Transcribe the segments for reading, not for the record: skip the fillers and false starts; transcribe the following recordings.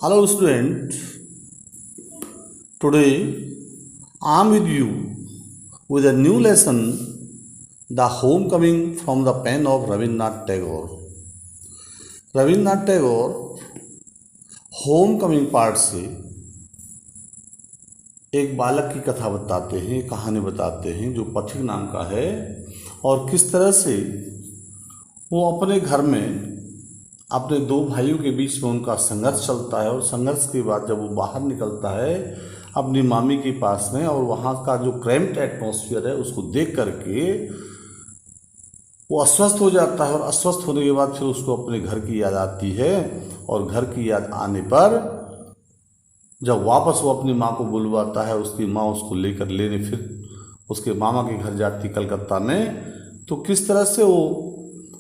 Hello, student. Today I am with you with a new lesson, The Homecoming from the Pen of Rabindranath Tagore. Rabindranath Tagore Homecoming part से एक बालक की कथा बताते हैं, कहानी बताते हैं जो पथिक नाम का है, और किस तरह से वो अपने घर में अपने दो भाइयों के बीच में उनका संघर्ष चलता है, और संघर्ष के बाद जब वो बाहर निकलता है अपनी मामी के पास में, और वहाँ का जो क्रैम्प्ड एटमॉस्फेयर है उसको देख करके वो अस्वस्थ हो जाता है, और अस्वस्थ होने के बाद फिर उसको अपने घर की याद आती है, और घर की याद आने पर जब वापस वो अपनी माँ को बुलवाता है, उसकी माँ उसको लेने फिर उसके मामा के घर जाती कलकत्ता में, तो किस तरह से वो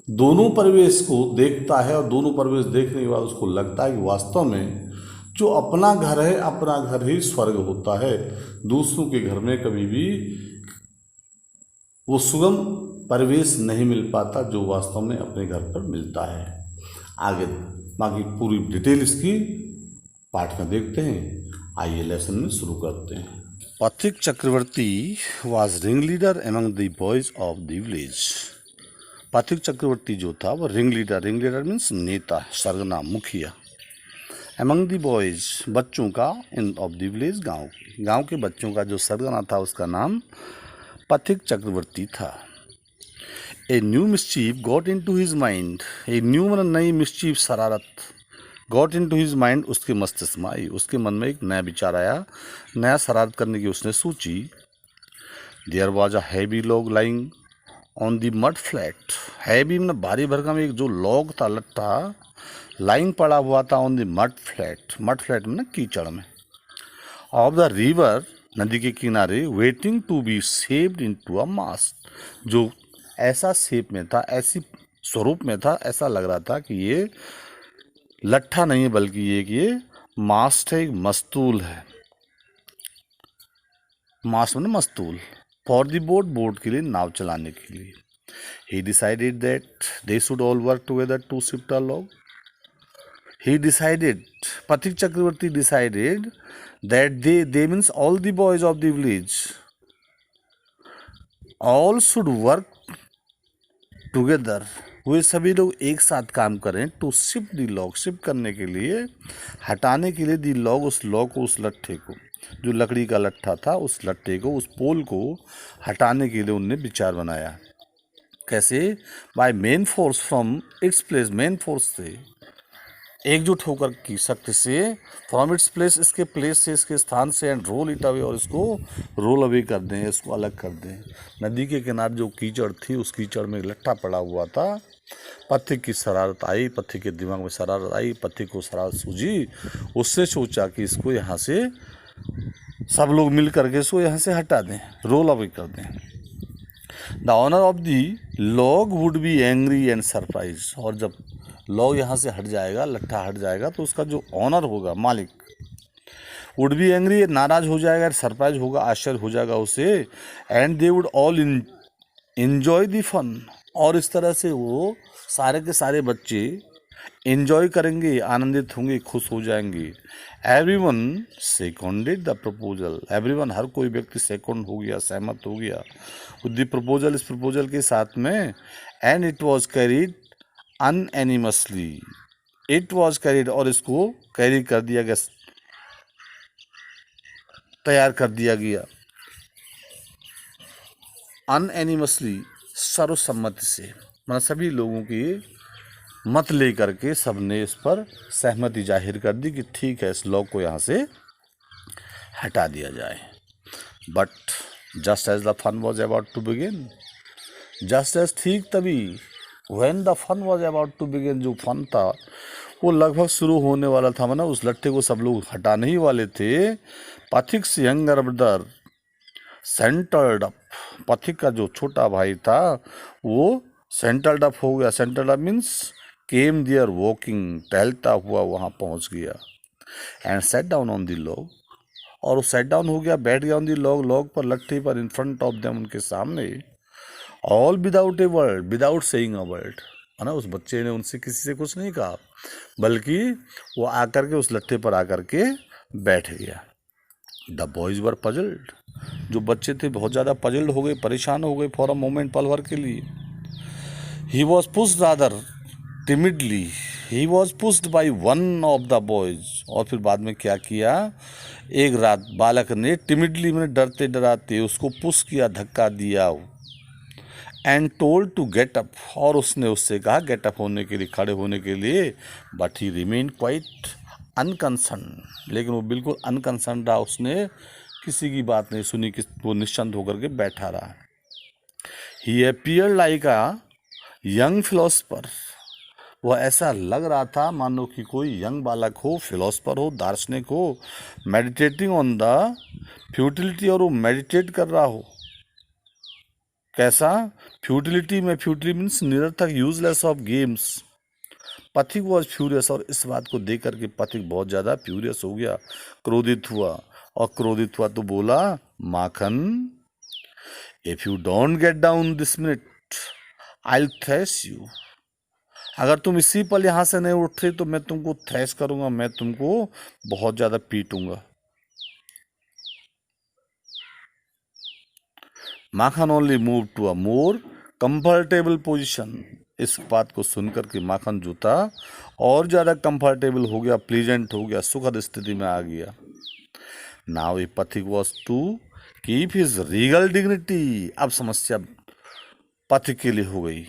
दोनों परिवेश को देखता है, और दोनों परिवेश देखने के बाद उसको लगता है कि वास्तव में जो अपना घर है, अपना घर ही स्वर्ग होता है। दूसरों के घर में कभी भी वो सुगम परिवेश नहीं मिल पाता जो वास्तव में अपने घर पर मिलता है। आगे बाकी पूरी डिटेल इसकी पाठ में देखते हैं। आइए लेसन में शुरू करते हैं। Pathik Chakravarti was ring leader among the boys of the village. Pathik Chakravarti जो था वो रिंग लीडर मीन्स नेता, सरगना, मुखिया। एमंग द बॉयज बच्चों का, इन ऑफ द विलेज गाँव के बच्चों का जो सरगना था उसका नाम पथिक चक्रवर्ती था। A new mischief got into his mind, a new मतलब नई मिस्चीफ, शरारत, got into his mind उसके मस्तिष्क में आई, उसके मन में एक नया विचार आया, नया शरारत करने की उसने सोची। There was a heavy log lying on the mud flat, heavy मतलब भारी भरकम एक जो लॉग था, लट्ठा, लाइंग पड़ा हुआ था ऑन द मड फ्लैट मतलब कीचड़ में, ऑफ द रिवर नदी के किनारे, waiting to be shaped into a mast, जो ऐसा शेप में था, ऐसी स्वरूप में था, ऐसा लग रहा था कि ये लट्ठा नहीं है बल्कि ये मास्ट है, एक मस्तूल है। मास्ट मतलब मस्तूल, फॉर द बोट के लिए, नाव चलाने के लिए। He decided that they should all work together to shift a log. He decided, Pathik Chakravarti decided that they means all the boys of the village, all should work together, वे सभी लोग एक साथ काम करें, to shift the log, shift करने के लिए, हटाने के लिए, दी लॉग उस लॉग को, उस लट्ठे को, जो लकड़ी का लट्ठा था उस लट्ठे को, उस पोल को हटाने के लिए उनने विचार बनाया। कैसे? By main force from its place, main force से, एकजुट होकर की शक्ति से, फ्रॉम इट्स प्लेस इसके प्लेस से, इसके स्थान से, एंड रोल इट अवे और इसको रोल अवे कर दें, इसको अलग कर दें। नदी के किनारे जो कीचड़ थी उस कीचड़ में लट्ठा पड़ा हुआ था। पथिक की शरारत आई, पथिक के दिमाग में शरारत आई, पथिक को शरारत सूझी, उससे सोचा कि इसको यहाँ से सब लोग मिल करके इसको यहाँ से हटा दें, रोल अवे कर दें। The owner of the log would be angry and surprise, और जब लॉग यहाँ से हट जाएगा, लट्ठा हट जाएगा, तो उसका जो ऑनर होगा, मालिक, वुड बी एंग्री, नाराज हो जाएगा, सरप्राइज होगा, आश्चर्य हो जाएगा उसे, and they would all enjoy the fun, और इस तरह से वो सारे के सारे बच्चे एंजॉय करेंगे, आनंदित होंगे, खुश हो जाएंगे। Everyone seconded the proposal, everyone हर कोई व्यक्ति सेकंड हो गया, सहमत हो गया विद द प्रपोजल, इस प्रपोजल के साथ में। And it was carried unanimously, it was carried, और इसको कैरी कर दिया गया, तैयार कर दिया गया, अनएनिमसली सर्वसम्मति से, मतलब सभी लोगों की मत ले करके सबने इस पर सहमति जाहिर कर दी कि ठीक है, इस लॉग को यहाँ से हटा दिया जाए। But just as the fun was about to begin, just as, ठीक तभी, when the fun was about to begin, जो फन था वो लगभग शुरू होने वाला था, मतलब उस लट्ठे को सब लोग हटाने ही वाले थे। पथिक्स यंगर ब्रदर सेंटर्ड अप, पथिक का जो छोटा भाई था वो सेंटर्ड अप हो गया। Sauntered up means came there walking, टहलता हुआ वहाँ पहुँच गया। And sat down on the log, और वो सेट डाउन हो गया, बैठ गया ऑन द लॉग, लॉग पर, लट्ठे पर, इन फ्रंट ऑफ देम, उनके सामने। All without a word, without saying a word, है ना। उस बच्चे ने उनसे किसी से कुछ नहीं कहा, बल्कि वो आकर के उस लट्ठे पर आकर के बैठ गया। द बॉयज वर पजल्ड, जो बच्चे थे बहुत ज़्यादा पजल्ड हो गए, परेशान हो गए फॉर अ मोमेंट, पल भर के लिए। He was pushed rather timidly, he was pushed by one of the boys. और फिर बाद में क्या किया, एक रात बालक ने टिमिडली, मैंने डरते डराते उसको पुश किया, धक्का दिया, and told to get up, और उसने उससे कहा गेट अप होने के लिए, खड़े होने के लिए। But he remain quite unconcern, लेकिन वो बिल्कुल अनकंसर्न रहा, उसने किसी की बात नहीं सुनी, कि वो निश्चिंत होकर के बैठा रहा। He appeared like a young philosopher, वह ऐसा लग रहा था मानो कि कोई यंग बालक हो, फिलोसफर हो, दार्शनिक हो, मेडिटेटिंग ऑन द फ्यूटिलिटी, और वो मेडिटेट कर रहा हो। कैसा फ्यूटिलिटी में, फ्यूटिलिटी मीन्स निरर्थक, यूजलेस ऑफ गेम्स। पथिक वॉज फ्यूरियस, और इस बात को देख करके पथिक बहुत ज़्यादा फ्यूरियस हो गया, क्रोधित हुआ। और क्रोधित हुआ तो बोला, Makhan, if you don't get down this minute I will thrash you, अगर तुम इसी पल यहाँ से नहीं उठे तो मैं तुमको थ्रैश करूँगा, मैं तुमको बहुत ज़्यादा पीटूंगा। Makhan only move to a more comfortable position, इस बात को सुनकर के माखन जो था और ज़्यादा कंफर्टेबल हो गया, प्लीजेंट हो गया, सुखद स्थिति में आ गया। Now a Pathik was to keep his regal dignity, अब समस्या पथिक के लिए हो गई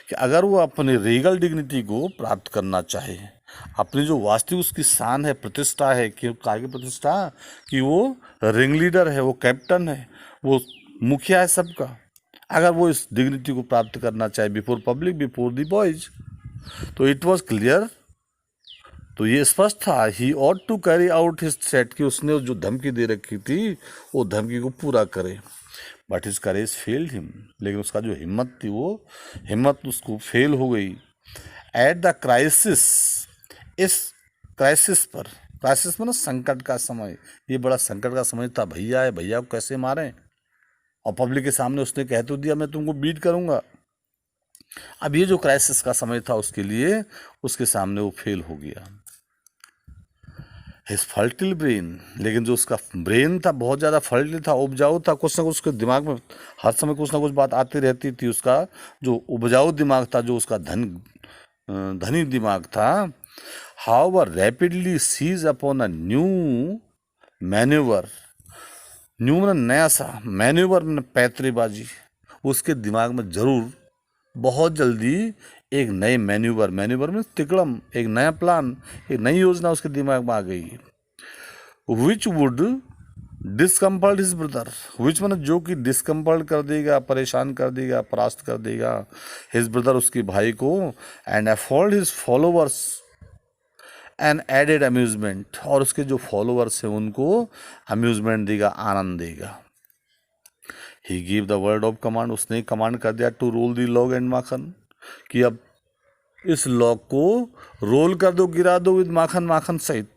कि अगर वो अपने रीगल डिग्निटी को प्राप्त करना चाहे, अपनी जो वास्तविक उसकी शान है, प्रतिष्ठा है, कि काय की प्रतिष्ठा, कि वो रिंग लीडर है, वो कैप्टन है, वो मुखिया है सबका, अगर वो इस डिग्निटी को प्राप्त करना चाहे before public, before the boys, तो इट वॉज क्लियर, तो ये स्पष्ट था, he ought to carry out his threat, कि उसने जो धमकी दे रखी थी वो धमकी को पूरा करे। But his courage failed him, लेकिन उसका जो हिम्मत थी, वो हिम्मत उसको फेल हो गई। एट द क्राइसिस, इस क्राइसिस पर, क्राइसिस में ना संकट का समय, ये बड़ा संकट का समय था, भैया है, भैया को कैसे मारें, और पब्लिक के सामने उसने कह तो दिया मैं तुमको बीट करूंगा। अब ये जो क्राइसिस का समय था उसके लिए, उसके सामने वो फेल हो गया। हिज फर्टिल ब्रेन, लेकिन जो उसका ब्रेन था बहुत ज़्यादा फर्टिल था, उपजाऊ था, कुछ ना कुछ उसके दिमाग में हर समय कुछ ना कुछ बात आती रहती थी, उसका जो उपजाऊ दिमाग था, जो उसका धनी दिमाग था। However rapidly seize upon a new manoeuvre, new मतलब नया सा, मैन्यूवर मतलब पैतरेबाजी, उसके दिमाग में जरूर बहुत जल्दी एक नए मैन्यूवर, मैन्यूवर में तिकड़म, एक नया प्लान, एक नई योजना उसके दिमाग में आ गई, which would discomfort his brother, which मतलब जो कि डिस्कम्फर्ट कर देगा, परेशान कर देगा, परास्त कर देगा हिज ब्रदर, उसके भाई को, and afford his followers an added amusement, और उसके जो फॉलोअर्स हैं उनको अम्यूजमेंट देगा, आनंद देगा। He give the word of command, उसने कमांड कर दिया to roll the log and Makhan, कि अब इस लॉग को रोल कर दो, गिरा दो, विद माखन, माखन सहित,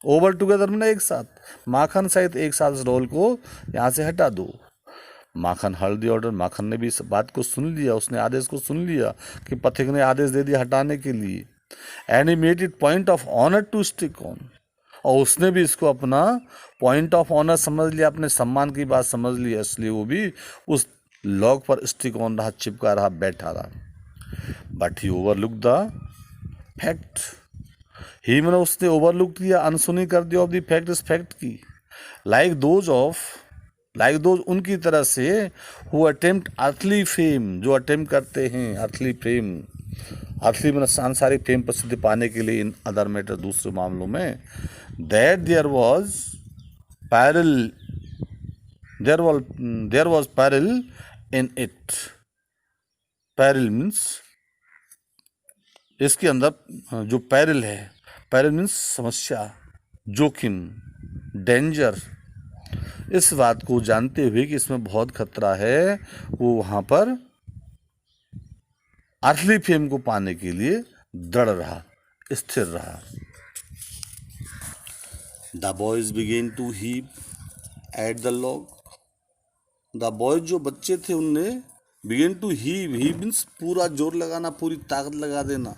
ओवर टुगेदर में एक साथ, माखन सहित एक साथ इस रोल को यहाँ से हटा दो। माखन हर्ड द ऑर्डर, माखन ने भी इस बात को सुन लिया, उसने आदेश को सुन लिया कि पथिक ने आदेश दे दिया हटाने के लिए। And he made it point of honour to stick on, और उसने भी इसको अपना पॉइंट ऑफ ऑनर समझ लिया, अपने सम्मान की बात समझ ली, इसलिए वो भी उस लॉग पर स्टिक ऑन रहा, चिपका रहा, बैठा रहा। But he overlook the fact, he मैंने उसने ओवरलुक किया, अनसुनी कर दिया ऑफ द फैक्ट, इस फैक्ट की, लाइक दोज उनकी तरह से, हु अटेम्प्ट अर्थली फेम, जो अटेम्प्ट करते हैं अर्थली फेम, अर्थली मतलब सांसारिक फेम, प्रसिद्धि पाने के लिए, इन अदर मैटर, दूसरे मामलों में, that there was peril in it, peril means इसके अंदर जो पैरल है, पैरल मीन्स समस्या, जोखिम, डेंजर, इस बात को जानते हुए कि इसमें बहुत खतरा है, वो वहाँ पर अर्थली फेम को पाने के लिए दृढ़ रहा, स्थिर रहा। The boys began to heave at the log, the boys जो बच्चे थे उनने बिगिन टू ही मीन्स पूरा जोर लगाना, पूरी ताकत लगा देना।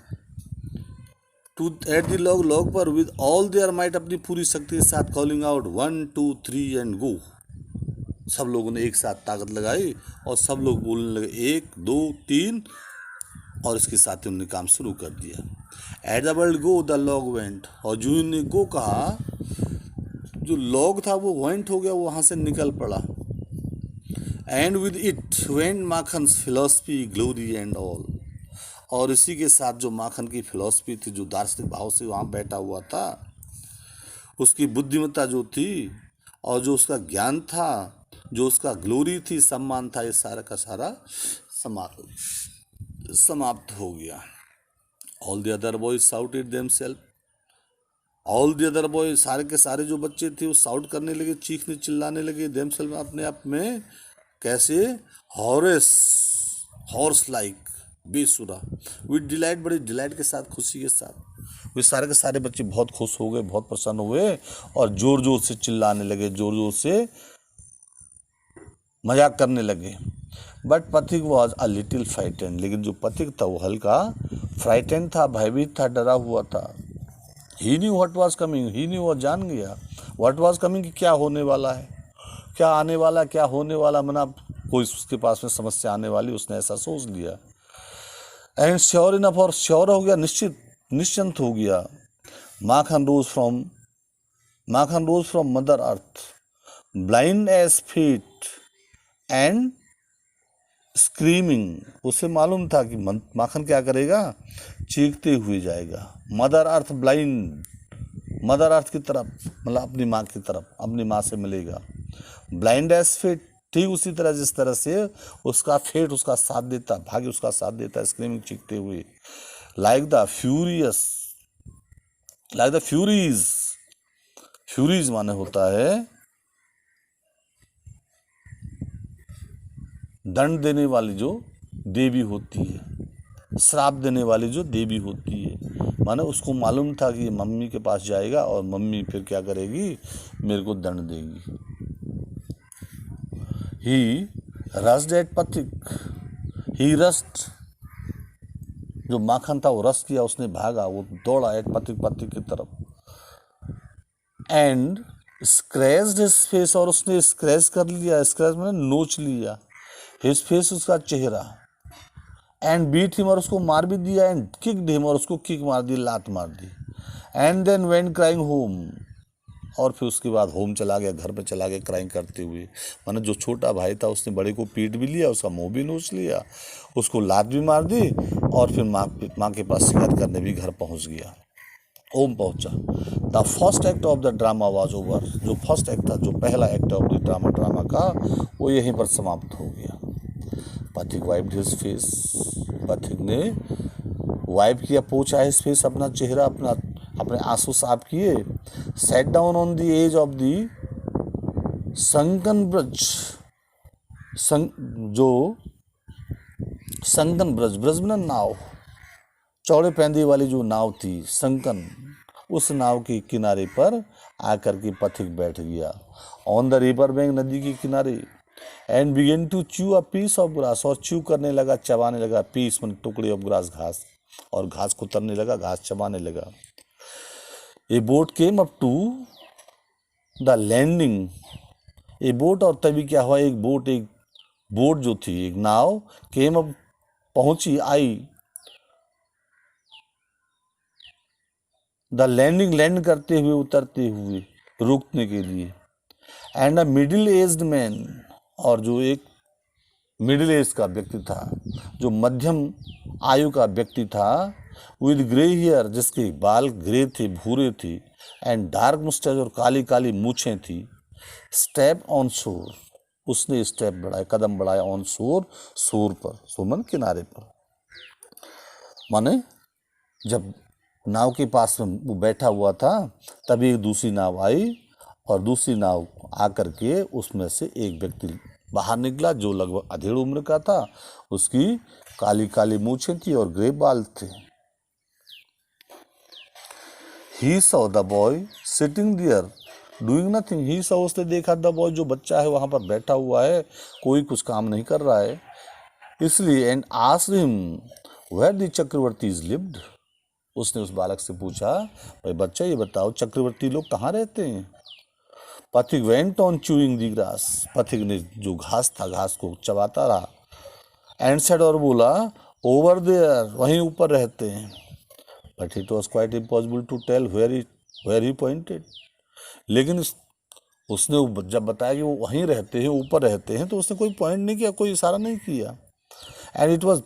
To at the log, log पर विद ऑल देयर माइट, अपनी पूरी शक्ति के साथ कॉलिंग आउट 1 2 3 एंड गो। सब लोगों ने एक साथ ताकत लगाई और सब लोग बोलने लगे 1 2 3, और इसके साथ ही उन्होंने काम शुरू कर दिया। At the world go the log went, और जो ने गो कहा, जो लॉग था वो वेंट हो गया, वो वहाँ से निकल पड़ा। And with it went Makhan's philosophy glory and all, और इसी के साथ जो माखन की फिलॉसफी थी, जो दार्शनिक भाव से वहाँ बैठा हुआ था, उसकी बुद्धिमत्ता जो थी और जो उसका ज्ञान था, जो उसका ग्लोरी थी, सम्मान था, ये सारा का सारा समाप्त हो गया। All the other boys shouted themselves, all the other boys, सारे के सारे जो बच्चे थे वो शाउट करने लगे, चीखने चिल्लाने लगे, देमसेल्फ, अपने आप में। कैसे? हॉर्स लाइक, बेसुरा, विद डिलाइट, बड़ी डिलाइट के साथ, खुशी के साथ। वे सारे के सारे बच्चे बहुत खुश हो गए, बहुत प्रसन्न हुए और जोर जोर से चिल्लाने लगे, जोर जोर से मजाक करने लगे। बट पथिक वॉज अ लिटिल फ्राइटेंड, लेकिन जो पथिक था वो हल्का फ्राइटेंड था, भयभीत था, डरा हुआ था। He knew what was coming, he knew, वो जान गया व्हाट वाज कमिंग, कि क्या होने वाला है, क्या आने वाला, क्या होने वाला, मना कोई उसके पास में समस्या आने वाली, उसने ऐसा सोच लिया। एंड श्योर इनफ, और श्योर हो गया, निश्चिंत हो गया। Makhan rose from mother earth, blind as fate and screaming, उसे मालूम था कि माखन क्या करेगा, चीखते हुए जाएगा। Mother earth blind, mother earth की तरफ, मतलब अपनी माँ की तरफ, अपनी माँ से मिलेगा। ब्लाइंड एज फेट, ठीक उसी तरह जिस तरह से उसका फेट उसका साथ देता, भाग्य उसका साथ देता है, स्क्रीमिंग, चीखते हुए। लाइक द फ्यूरीज माने होता है दंड देने वाली जो देवी होती है, श्राप देने वाली जो देवी होती है। माने उसको मालूम था कि मम्मी के पास जाएगा और मम्मी फिर क्या करेगी, मेरे को दंड देगी। ही रस्ड एट पथिक, ही रस्ट, जो माखन था वो रस किया, उसने भागा, वो दौड़ा एट पथिक की तरफ। एंड स्क्रैच्ड हिज फेस, और उसने स्क्रैच कर लिया, स्क्रैच मैंने नोच लिया, हिज फेस, उसका चेहरा। एंड बीट हिम, और उसको मार भी दिया। एंड किक्ड हिम, और उसको किक मार दी, लात मार दी। And then went crying home, और फिर उसके बाद होम चला गया, घर पे चला गया क्राइंग करते हुए। माने जो छोटा भाई था उसने बड़े को पीट भी लिया, उसका मुंह भी नोच लिया, उसको लात भी मार दी, और फिर माँ के पास शिकायत करने भी घर पहुँच गया, होम पहुँचा। The first act of the drama was over, जो फर्स्ट एक्ट था, जो पहला एक्ट ऑफ द ड्रामा का, वो यहीं पर समाप्त हो गया। पथिक वाइप्ड हिज फेस, पथिक ने वाइप किया, पोंछा हिज फेस, अपना चेहरा, अपने आंसू साफ किए। Sat down on the as of the sunken barge, जो संकन ब्रज में नाव, चौड़े पैंदी वाली जो नाव थी संकन, उस नाव के किनारे पर आकर के पथिक बैठ गया। ऑन द रिवर बैंक, नदी के किनारे। And began to chew a piece of grass, और च्यू करने लगा, चबाने लगा, पीस मन टुकड़े ऑफ ग्रास, घास, और घास कुतरने लगा, घास चबाने लगा। A boat came up to the landing, a boat, और तभी क्या हुआ, एक बोट जो थी, एक नाव, केम अप, पहुंची, आई, द लैंडिंग, लैंड करते हुए, उतरते हुए, रुकने के लिए। And a middle aged man, और जो एक मिडिल एज का व्यक्ति था, जो मध्यम आयु का व्यक्ति था, विद ग्रे हेयर, जिसके बाल ग्रे थे, भूरे थे, एंड डार्क मुस्टैच, और काली काली मूछें थी। स्टेप ऑन शोर, उसने स्टेप बढ़ाया, कदम बढ़ाया, ऑन शोर, शोर पर, सोमन किनारे पर। माने जब नाव के पास में वो बैठा हुआ था, तभी एक दूसरी नाव आई, और दूसरी नाव आकर के उसमें से एक व्यक्ति बाहर निकला, जो लगभग अधेड़ उम्र का था, उसकी काली काली मूछें थी और ग्रे बाल थे। He saw the boy sitting there doing nothing, he saw, उसने देखा, द बॉय, जो बच्चा है वहाँ पर बैठा हुआ है, कोई कुछ काम नहीं कर रहा है। इसलिए and asked him where the Chakravartis lived, उसने उस बालक से पूछा, भाई बच्चा ये बताओ चक्रवर्ती लोग कहाँ रहते हैं। पथिक went on chewing the grass, पथिक ने जो घास था घास को चबाता रहा। एंड सेड, और बोला, ओवर देयर, वहीं ऊपर रहते हैं। But it was quite impossible to tell where he pointed, लेकिन उसने जब बताया कि वो वहीं रहते हैं ऊपर रहते हैं तो उसने कोई पॉइंट नहीं किया, कोई इशारा नहीं किया। And it was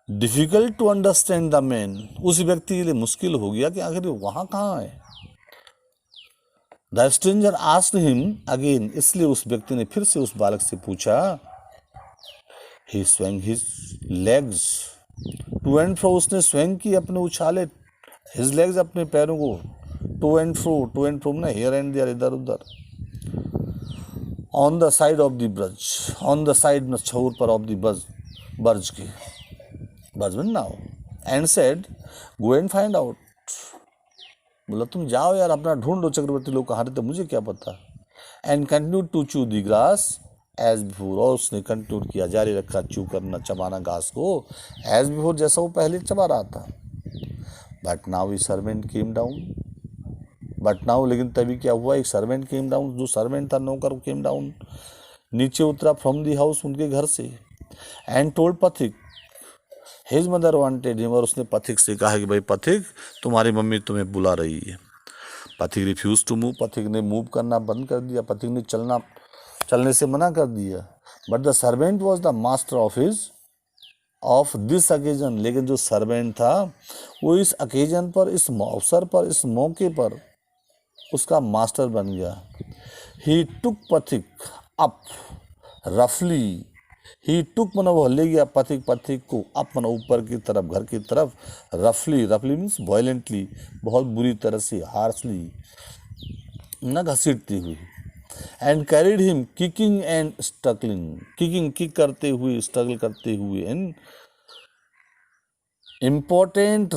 difficult to understand the man, उस व्यक्ति के लिए मुश्किल हो गया कि आखिर वहाँ कहाँ है। The stranger asked him again, इसलिए उस व्यक्ति ने फिर से उस बालक से पूछा। He swing his legs to and fro, उसने स्विंग की, अपने उछाले, हिज लेग्स, अपने पैरों को, टू एंड फ्रो ना हियर एंड देयर, इधर उधर। On the side of the Braj, on the side में छोर पर ऑफ द बर्ज के, बर्ज में now. And said, go and find out, बोला तुम जाओ यार अपना ढूंढ लो चक्रवर्ती लोग कहाँ रहते, मुझे क्या पता। And continue to chew the grass as before, और उसने कंटिन्यू किया, जारी रखा चू करना, चबाना घास को, एज बिफोर, जैसा वो पहले चबा रहा था। But now A servant came down, but now, लेकिन तभी क्या हुआ, एक सर्वेंट केम डाउन, जो सर्वेंट था नौकर केम डाउन, नीचे उतरा फ्रॉम दी हाउस, उनके घर से। एंड टोल्ड पथिक हिज मदर वांटेड हिम, और उसने पथिक से कहा कि भाई पथिक, तुम्हारी मम्मी तुम्हें बुला रही है। पथिक रिफ्यूज टू मूव, पथिक ने मूव करना बंद कर दिया, पथिक ने चलने से मना कर दिया। But the servant was the master of this occasion, लेकिन जो सर्वेंट था वो इस अकेजन पर, इस अवसर पर, इस मौके पर उसका मास्टर बन गया। ही टुक पथिक अप रफली, ही टुक मना वो ले गया पथिक को अप मना ऊपर की तरफ, घर की तरफ, रफली मीन्स वायलेंटली, बहुत बुरी तरह से, हार्शली न घसीटती हुई। And carried him kicking and struggling, kick करते हुए, स्ट्रगल करते हुए, एंड इम्पोर्टेंट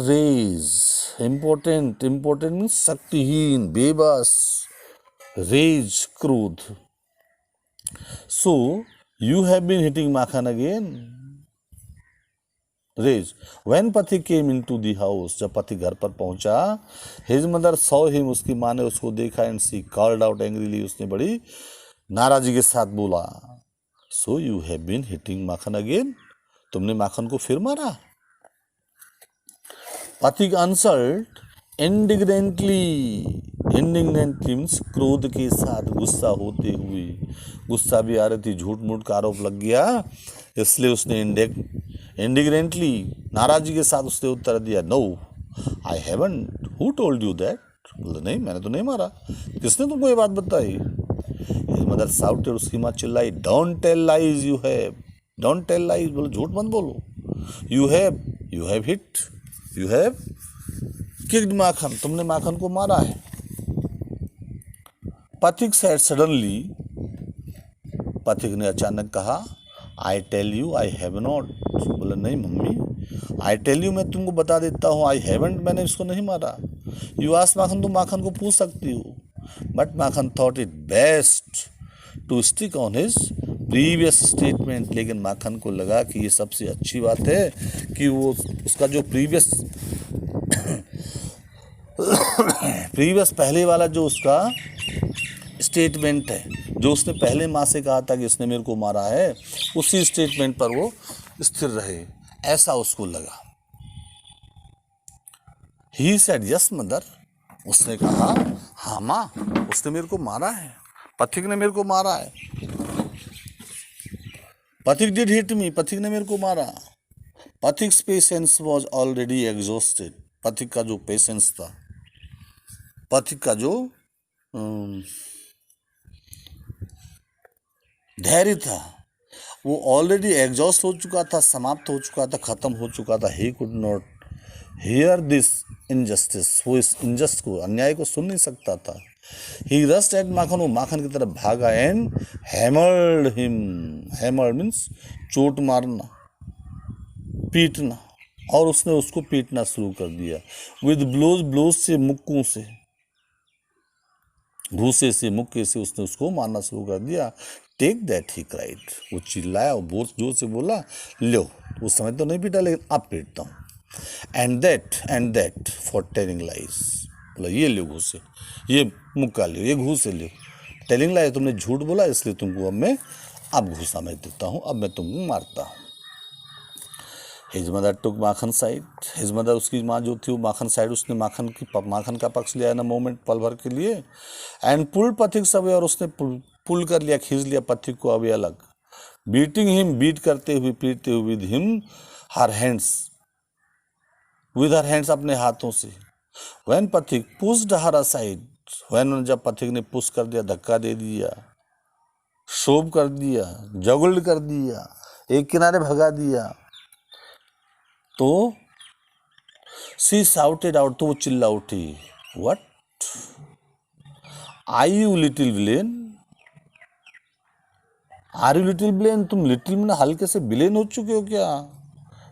मीन्स शक्तिहीन, बेबस, रेज क्रोध। So you have been hitting Makhan again, rage. When Pathik came into the house, जब पथिक घर पर पहुंचा, हिज मदर सॉ हिम, उसकी माँ ने उसको देखा, and she called out angrily, उसने बड़ी नाराजी के साथ बोला, so you have been hitting Makhan again, तुमने माखन को फिर मारा। पथिक आंसर्ड इंडिग्नेंटली मीन्स क्रोध के साथ, गुस्सा होते हुए, गुस्सा भी आ रही थी, झूठ मूठ का आरोप लग गया, इसलिए उसने इंडिग्नेंटली, नाराजी के साथ उसने उत्तर दिया, no I haven't, who told you that, बोले नहीं मैंने तो नहीं मारा, किसने तुमको ये बात बताई। हिज मदर शाउटेड, उसकी माँ चिल्लाई, don't tell lies, you have, don't tell lies, बोलो झूठ मत बोलो, you have hit, you have kicked Makhan, तुमने माखन को मारा है। पथिक सेड सडनली, पथिक ने अचानक कहा, I tell you I have not, बोला नहीं मम्मी, आई टेल यू, मैं तुमको बता देता हूँ, आई हैवंट, मैंने इसको नहीं मारा। यू आस्क माखन, तुम माखन को पूछ सकती हो। But Makhan thought it best to stick on his previous statement, लेकिन माखन को लगा कि ये सबसे अच्छी बात है कि वो उसका जो प्रीवियस पहले वाला जो उसका स्टेटमेंट है, जो उसने पहले माँ से कहा था कि इसने मेरे को मारा है, उसी स्टेटमेंट पर वो स्थिर रहे, ऐसा उसको लगा। ही सेड यस मदर, उसने कहा हाँ माँ, उसने मेरे को मारा है, पथिक ने मेरे को मारा है, पथिक डिड हिट मी, पथिक ने मेरे को मारा। पथिक्स पेशेंस वॉज ऑलरेडी एग्जॉस्टेड, पथिक का जो पेशेंस था, पथिक का जो धैर्य था, वो ऑलरेडी एग्जॉस्ट हो चुका था, समाप्त हो चुका था, खत्म हो चुका था। He could not here this injustice, वो इस इनजस्ट को, अन्याय को सुन नहीं सकता था। ही रस्ट एट माखन, वो माखन की तरफ भागा, and hammered him, hammered means चोट मारना, पीटना, और उसने उसको पीटना शुरू कर दिया। विद ब्लोज से, मुक्कों से, घूसे से, मुक्के से उसने उसको मारना शुरू कर दिया। टेक दैट, ही क्राइड, वो चिल्लाया और बहुत जोर से बोला, लो, उस समय तो नहीं पीटा लेकिन अब पीटता हूँ। And that for telling lies, बोला ये लो घूसे, ये मुक्का लो, ये घूसे लो, टेलिंग लाइज, तुमने झूठ बोला इसलिए तुमको अब घूसा मैं देता हूँ, अब मैं तुमको मारता हूँ। हिज मदर टुक माखन साइड, हिज मदर, उसकी माँ जो थी वो माखन साइड, उसने माखन का पक्ष लिया ना मोमेंट, पल भर के लिए। एंड पुल पथिक सब, और उसने पुल कर लिया, खींच लिया पथिक को अभी अलग। बीटिंग हिम, बीट करते हुए, पीटते हुए, विद हिम, हर हैंड्स, अपने हाथों से। व्हेन पथिक पुश्ड हर असाइड, व्हेन, जब पथिक ने पुश कर दिया, धक्का दे दिया, शोभ कर दिया, जगल्ड कर दिया, एक किनारे भगा दिया, तो शी शाउटेड आउट, तो वो चिल्ला उठी, what I you little villain, are you little villain, तुम लिटिल में हल्के से विलेन हो चुके हो क्या?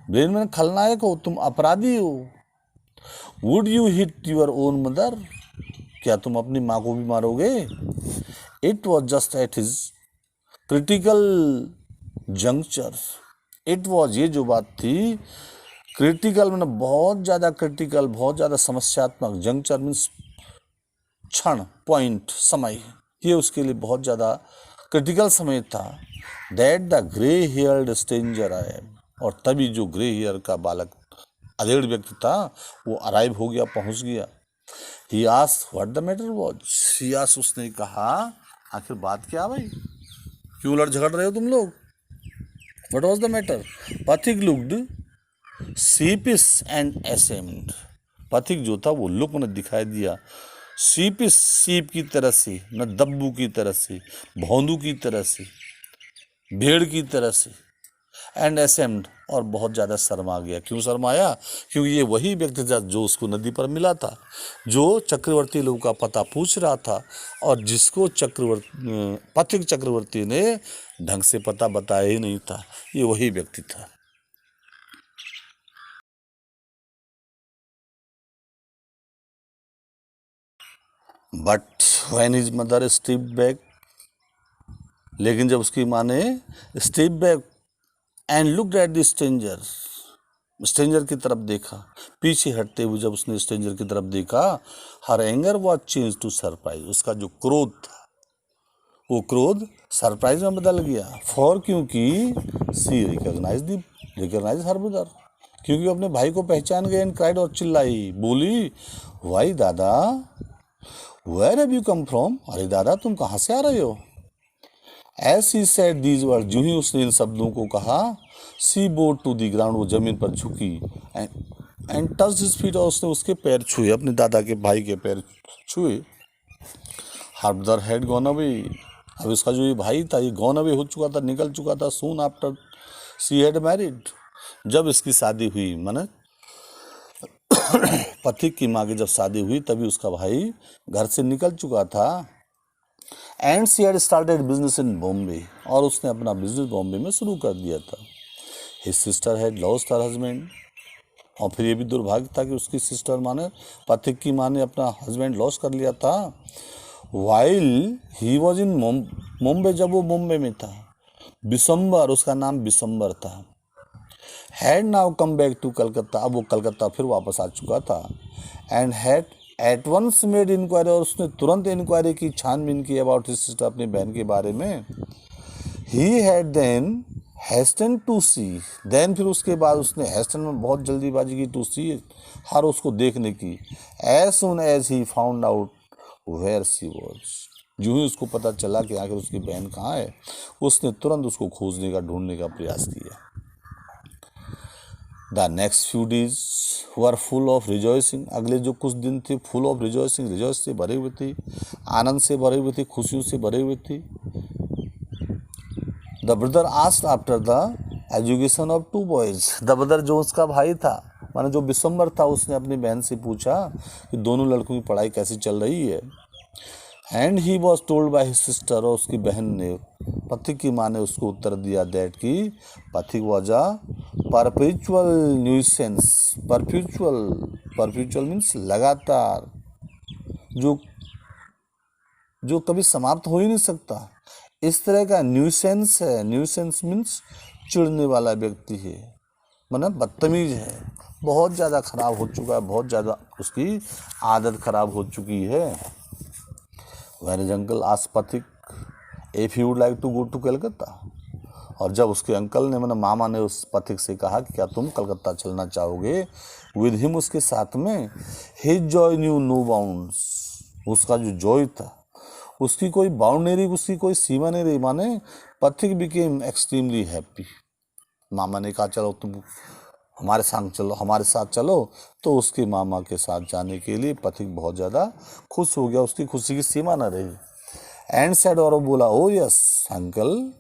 विलेन में खलनायक हो, तुम अपराधी हो। Would you hit your own mother, क्या तुम अपनी माँ को भी मारोगे? It was just at his critical juncture, it was, ये जो बात थी, क्रिटिकल मैंने बहुत ज़्यादा क्रिटिकल, बहुत ज़्यादा समस्यात्मक, जंक्चर मीन्स क्षण, पॉइंट, समय, ये उसके लिए बहुत ज़्यादा क्रिटिकल समय था। That the grey heard stranger आए, और तभी जो ग्रे हेयर का बालक अधेड़ व्यक्ति था वो अराइव हो गया, पहुंच गया। He asked what the matter was, he asked, उसने कहा आखिर बात क्या भाई, क्यों लड़ झगड़ रहे हो तुम लोग? What was the matter? पथिक लुक्ड sheepish एंड ashamed, पथिक जो था वो लुक ने दिखाई दिया, sheepish, सीप की तरह से, न दब्बू की तरह से, भौंदू की तरह से, भेड़ की तरह से, एंड ashamed, और बहुत ज़्यादा शर्मा गया। क्यों शर्माया? क्योंकि ये वही व्यक्ति था जो उसको नदी पर मिला था, जो चक्रवर्ती लोगों का पता पूछ रहा था, और जिसको पथिक चक्रवर्ती ने ढंग से पता बताया ही नहीं था, ये वही व्यक्ति था। But when his mother step back, लेकिन जब उसकी माँ ने step back and looked at the stranger की तरफ देखा, पीछे हटते हुए जब उसने स्ट्रेंजर की तरफ देखा, her anger was change to surprise, उसका जो क्रोध था वो क्रोध सरप्राइज में बदल गया। फॉर, क्योंकि सी रिकॉग्नाइज हर ब्रदर, क्योंकि वो अपने भाई को पहचान गए। एंड क्राइड, और चिल्लाई, बोली, why Dada, where have you come from, अरे दादा तुम कहाँ से आ रहे हो? As he said these word, जो ही उसने इन शब्दों को कहा, she bowed to the ground, वो जमीन पर झुकी, एंड टच हिज फीट, और उसने उसके पैर छुए, अपने दादा के भाई के पैर छुए। Her brother had gone away, अब इसका जो ये भाई था ये गॉन अवे हो चुका था, निकल चुका था। Soon after she had married, जब इसकी शादी हुई, माने पथिक की माँ की जब शादी हुई तभी उसका भाई घर से निकल चुका था। And she had started business in Bombay, और उसने अपना बिजनेस बॉम्बे में शुरू कर दिया था। His sister had lost her husband, और फिर ये भी दुर्भाग्य था कि उसकी सिस्टर माने पथिक की माँ ने अपना हस्बैंड लॉस कर लिया था। While he was in Mumbai, जब वो मुंबई में था। बिसम्बर, उसका नाम बिसम्बर था। Had now come back to Calcutta, अब वो कलकत्ता फिर वापस आ चुका था। And had at once made enquiry, और उसने तुरंत इंक्वायरी की, छानबीन की अबाउट हिज सिस्टर, अपनी बहन के बारे में। He had then hastened to see, then फिर उसके बाद उसने हेस्टन में बहुत जल्दीबाजी की, टू सी, हर उसको देखने की। As soon as he found out where she was, जो ही उसको पता चला कि आखिर उसकी बहन कहाँ है, उसने तुरंत उसको खोजने का, ढूंढने का प्रयास किया। The next few days were full of rejoicing, अगले जो कुछ दिन थे फुल ऑफ रिजॉइसिंग, रिजॉइस से भरे हुए थे, आनंद से भरे हुए थे, खुशियों से भरे हुए थे। The brother asked after the education of two boys, the brother जो उसका भाई था, माने जो बिसम्बर था, उसने अपनी बहन से पूछा कि दोनों लड़कों की पढ़ाई कैसी चल रही है। And he was told by his sister, और उसकी बहन ने, पथिक की माँ ने उसको उत्तर दिया दैट की पथिक was a perpetual nuisance, perpetual means लगातार, जो कभी समाप्त हो ही नहीं सकता। इस तरह का न्यूसेंस है। न्यूसेंस मीन्स चिढ़ने वाला व्यक्ति है, मतलब बदतमीज है, बहुत ज़्यादा खराब हो चुका है, बहुत ज़्यादा उसकी आदत खराब हो चुकी है। When his uncle asked Pathik if you would like to go to Calcutta, और जब उसके अंकल ने, मतलब मामा ने उस पथिक से कहा कि क्या तुम कलकत्ता चलना चाहोगे विद हिम, उसके साथ में, his joy knew no bounds, उसका जो जॉय था उसकी कोई बाउंड नहीं रही, उसकी कोई सीमा नहीं रही, माने पथिक बिकेम एक्सट्रीमली हैप्पी। मामा ने कहा चलो तुम हमारे साथ चलो, तो उसके मामा के साथ जाने के लिए पथिक बहुत ज़्यादा खुश हो गया, उसकी खुशी की सीमा न रही। एंड सेड, और बोला, ओ yes uncle,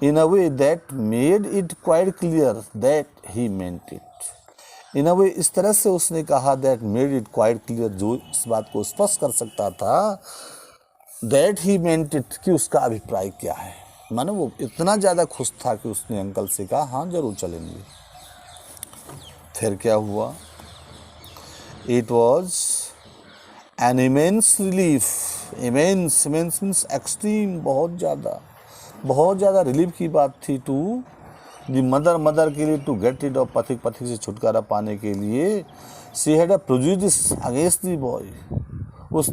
in a way that made it quite clear that he meant it. In a way, इस तरह से उसने कहा that made it quite clear, जो इस बात को स्पष्ट कर सकता था that he meant it, कि उसका अभिप्राय क्या है। माने वो इतना ज़्यादा खुश था कि उसने अंकल से कहा हाँ जरूर चलेंगे। फिर क्या हुआ? It was an immense relief, immense means extreme, बहुत ज़्यादा रिलीफ की बात थी टू दी मदर के लिए, टू गेट रिड ऑफ पथिक से छुटकारा पाने के लिए। She had a prejudice against the boy, उस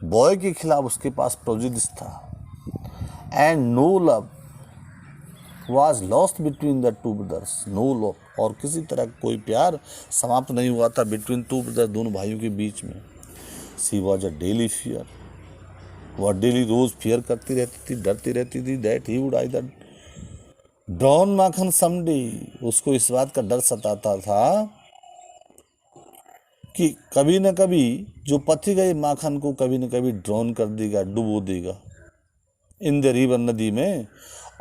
बॉय के खिलाफ उसके पास प्रोजुडिस था। And no love was lost between the two brothers, no love, और किसी तरह कोई प्यार समाप्त नहीं हुआ था बिटवीन टू ब्रदर्स, दोनों भाइयों के बीच में। She was a daily fear, वह डेली रोज फियर करती रहती थी, डरती रहती थी that he would either drawn Makhan someday, उसको इस बात का डर सताता था कि कभी न कभी जो पथी गए माखन को कभी न कभी ड्रॉन कर देगा, डुबो देगा इन द रिवर, नदी में,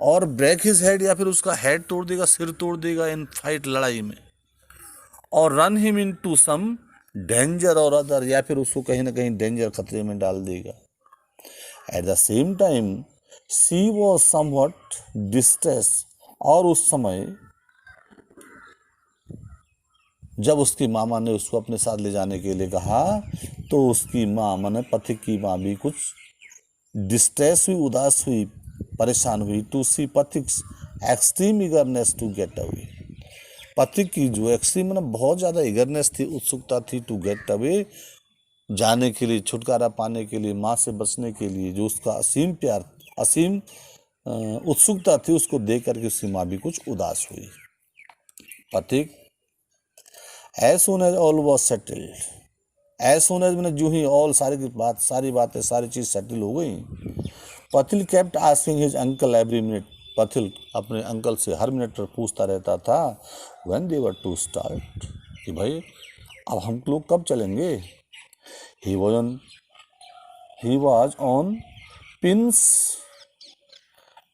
और ब्रेक हिज हेड, या फिर उसका हेड तोड़ देगा, सिर तोड़ देगा इन फाइट, लड़ाई में, और run him into some danger और अदर, या फिर उसको कहीं ना कहीं डेंजर, खतरे में डाल देगा। At the same time she was somewhat distress, और उस समय जब उसकी मामा ने उसको अपने साथ ले जाने के लिए कहा, तो उसकी माँ, माने पथिक की माँ भी कुछ डिस्ट्रेस हुई, उदास हुई, परेशान हुई, to see Pathik's extreme eagerness to get away, Pathik की जो एक्सट्रीम, मतलब बहुत ज़्यादा ईगरनेस थी, उत्सुकता थी, टू गेट अवे, जाने के लिए, छुटकारा पाने के लिए, माँ से बचने के लिए, जो उसका असीम प्यार, असीम उत्सुकता थी, उसको देख करके उसकी माँ भी कुछ उदास हुई। Pathik as soon as all was settled, as soon as मैंने जो ही ऑल सारी बातें सारी चीज़ सेटल हो गई, Pathik kept asking his uncle every minute, Pathik अपने अंकल से हर मिनट पर पूछता रहता था when they were to start, कि भाई अब हम लोग कब चलेंगे। He was on pins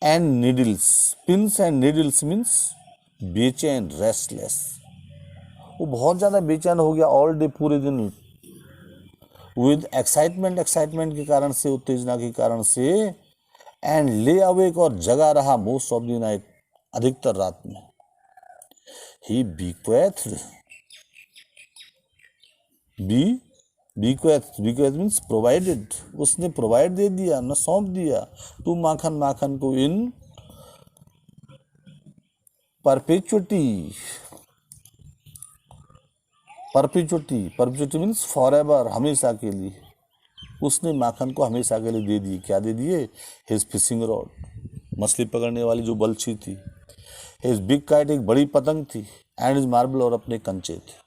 and needles, pins and needles means बेचैन, रेस्टलेस, वो बहुत ज़्यादा बेचैन हो गया ऑल डे, पूरे दिन, विद एक्साइटमेंट के कारण से, उत्तेजना के कारण से, एंड ले अवेक, और जगा रहा मोस्ट ऑफ द नाइट, अधिकतर रात में। ही बीक्वेथ मीन्स प्रोवाइडेड, उसने प्रोवाइड दे दिया, न सौंप दिया, टू माखन को इन परपेचुटी मीन्स फॉर एवर, हमेशा के लिए, उसने माखन को हमेशा के लिए दे दिए। क्या दे दिए? हिज फिशिंग रॉड, मछली पकड़ने वाली जो बल्छी थी, हिज बिग काइट, एक बड़ी पतंग थी, एंड हिज मार्बल, और अपने कंचे थे।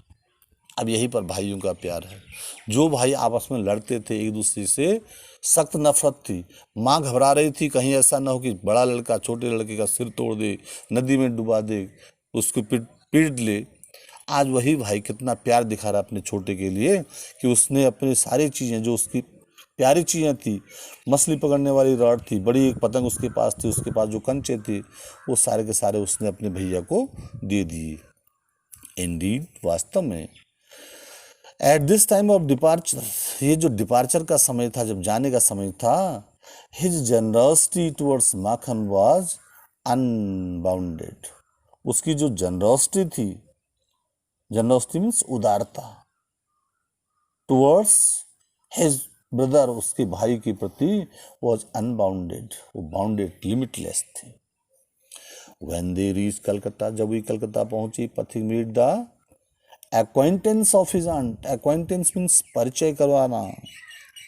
अब यहीं पर भाइयों का प्यार है। जो भाई आपस में लड़ते थे एक दूसरे से, सख्त नफरत थी, माँ घबरा रही थी कहीं ऐसा ना हो कि बड़ा लड़का छोटे लड़के का सिर तोड़ दे, नदी में डुबा दे, उसको पीट ले। आज वही भाई कितना प्यार दिखा रहा अपने छोटे के लिए, कि उसने अपनी सारी चीज़ें, जो उसकी प्यारी चीज़ें थी, मछली पकड़ने वाली रॉड थी, बड़ी एक पतंग उसके पास थी, उसके पास जो कंचे थे, वो सारे के सारे उसने अपने भैया को दे दिए। इंडीड, वास्तव में, at this time of departure, ये जो डिपार्चर का समय था, जब जाने का समय था, his generosity towards Makhan was unbounded, उसकी जो जनरसिटी थी, जनरसिटी मीन्स उदारता, टुवर्ड्स हिज ब्रदर उसके भाई के प्रति वॉज अनबाउंडेड, वो बाउंडेड लिमिटलेस थे। व्हेन दे रीच कलकत्ता, जब वो कलकत्ता पहुंची, Pathik meet the acquaintance of his aunt, acquaintance means परिचय करवाना।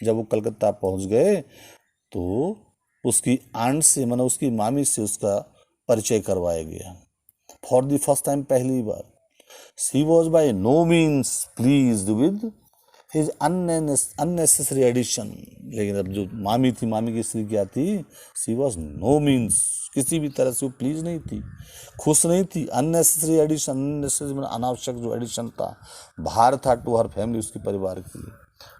जब वो कलकत्ता पहुंच गए तो उसकी आंट से माना उसकी मामी से उसका परिचय करवाया गया फॉर द फर्स्ट टाइम, पहली बार। She was by no means pleased with his unnecessary addition, लेकिन अब जो मामी थी, मामी की स्त्री क्या थी, शी वॉज नो मीन्स, किसी भी तरह से वो प्लीज नहीं थी, खुश नहीं थी। अननेसेसरी एडिशन, अननेसेसरी माने अनावश्यक जो एडिशन था, भार था टू हर फैमिली, उसके परिवार के लिए,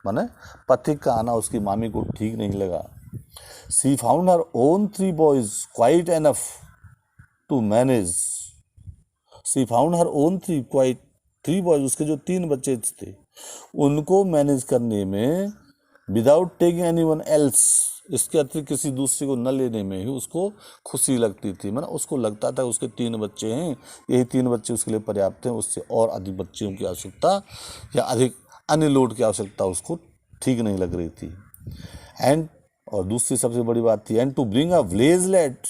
माने पथिक का आना उसकी मामी को ठीक नहीं लगा। She found her own 3 boys quite enough to manage. She found her own 3 boys, उसके जो 3 बच्चे थे उनको मैनेज करने में, विदाउट टेकिंग एनीवन एल्स, इसके अतिरिक्त किसी दूसरे को न लेने में ही उसको खुशी लगती थी। मतलब उसको लगता था उसके 3 बच्चे हैं, यही 3 बच्चे उसके लिए पर्याप्त हैं, उससे और अधिक बच्चों की आवश्यकता या अधिक अन्य लोड की आवश्यकता उसको ठीक नहीं लग रही थी। एंड और दूसरी सबसे बड़ी बात थी, एंड टू ब्रिंग अ ब्लेजलेट,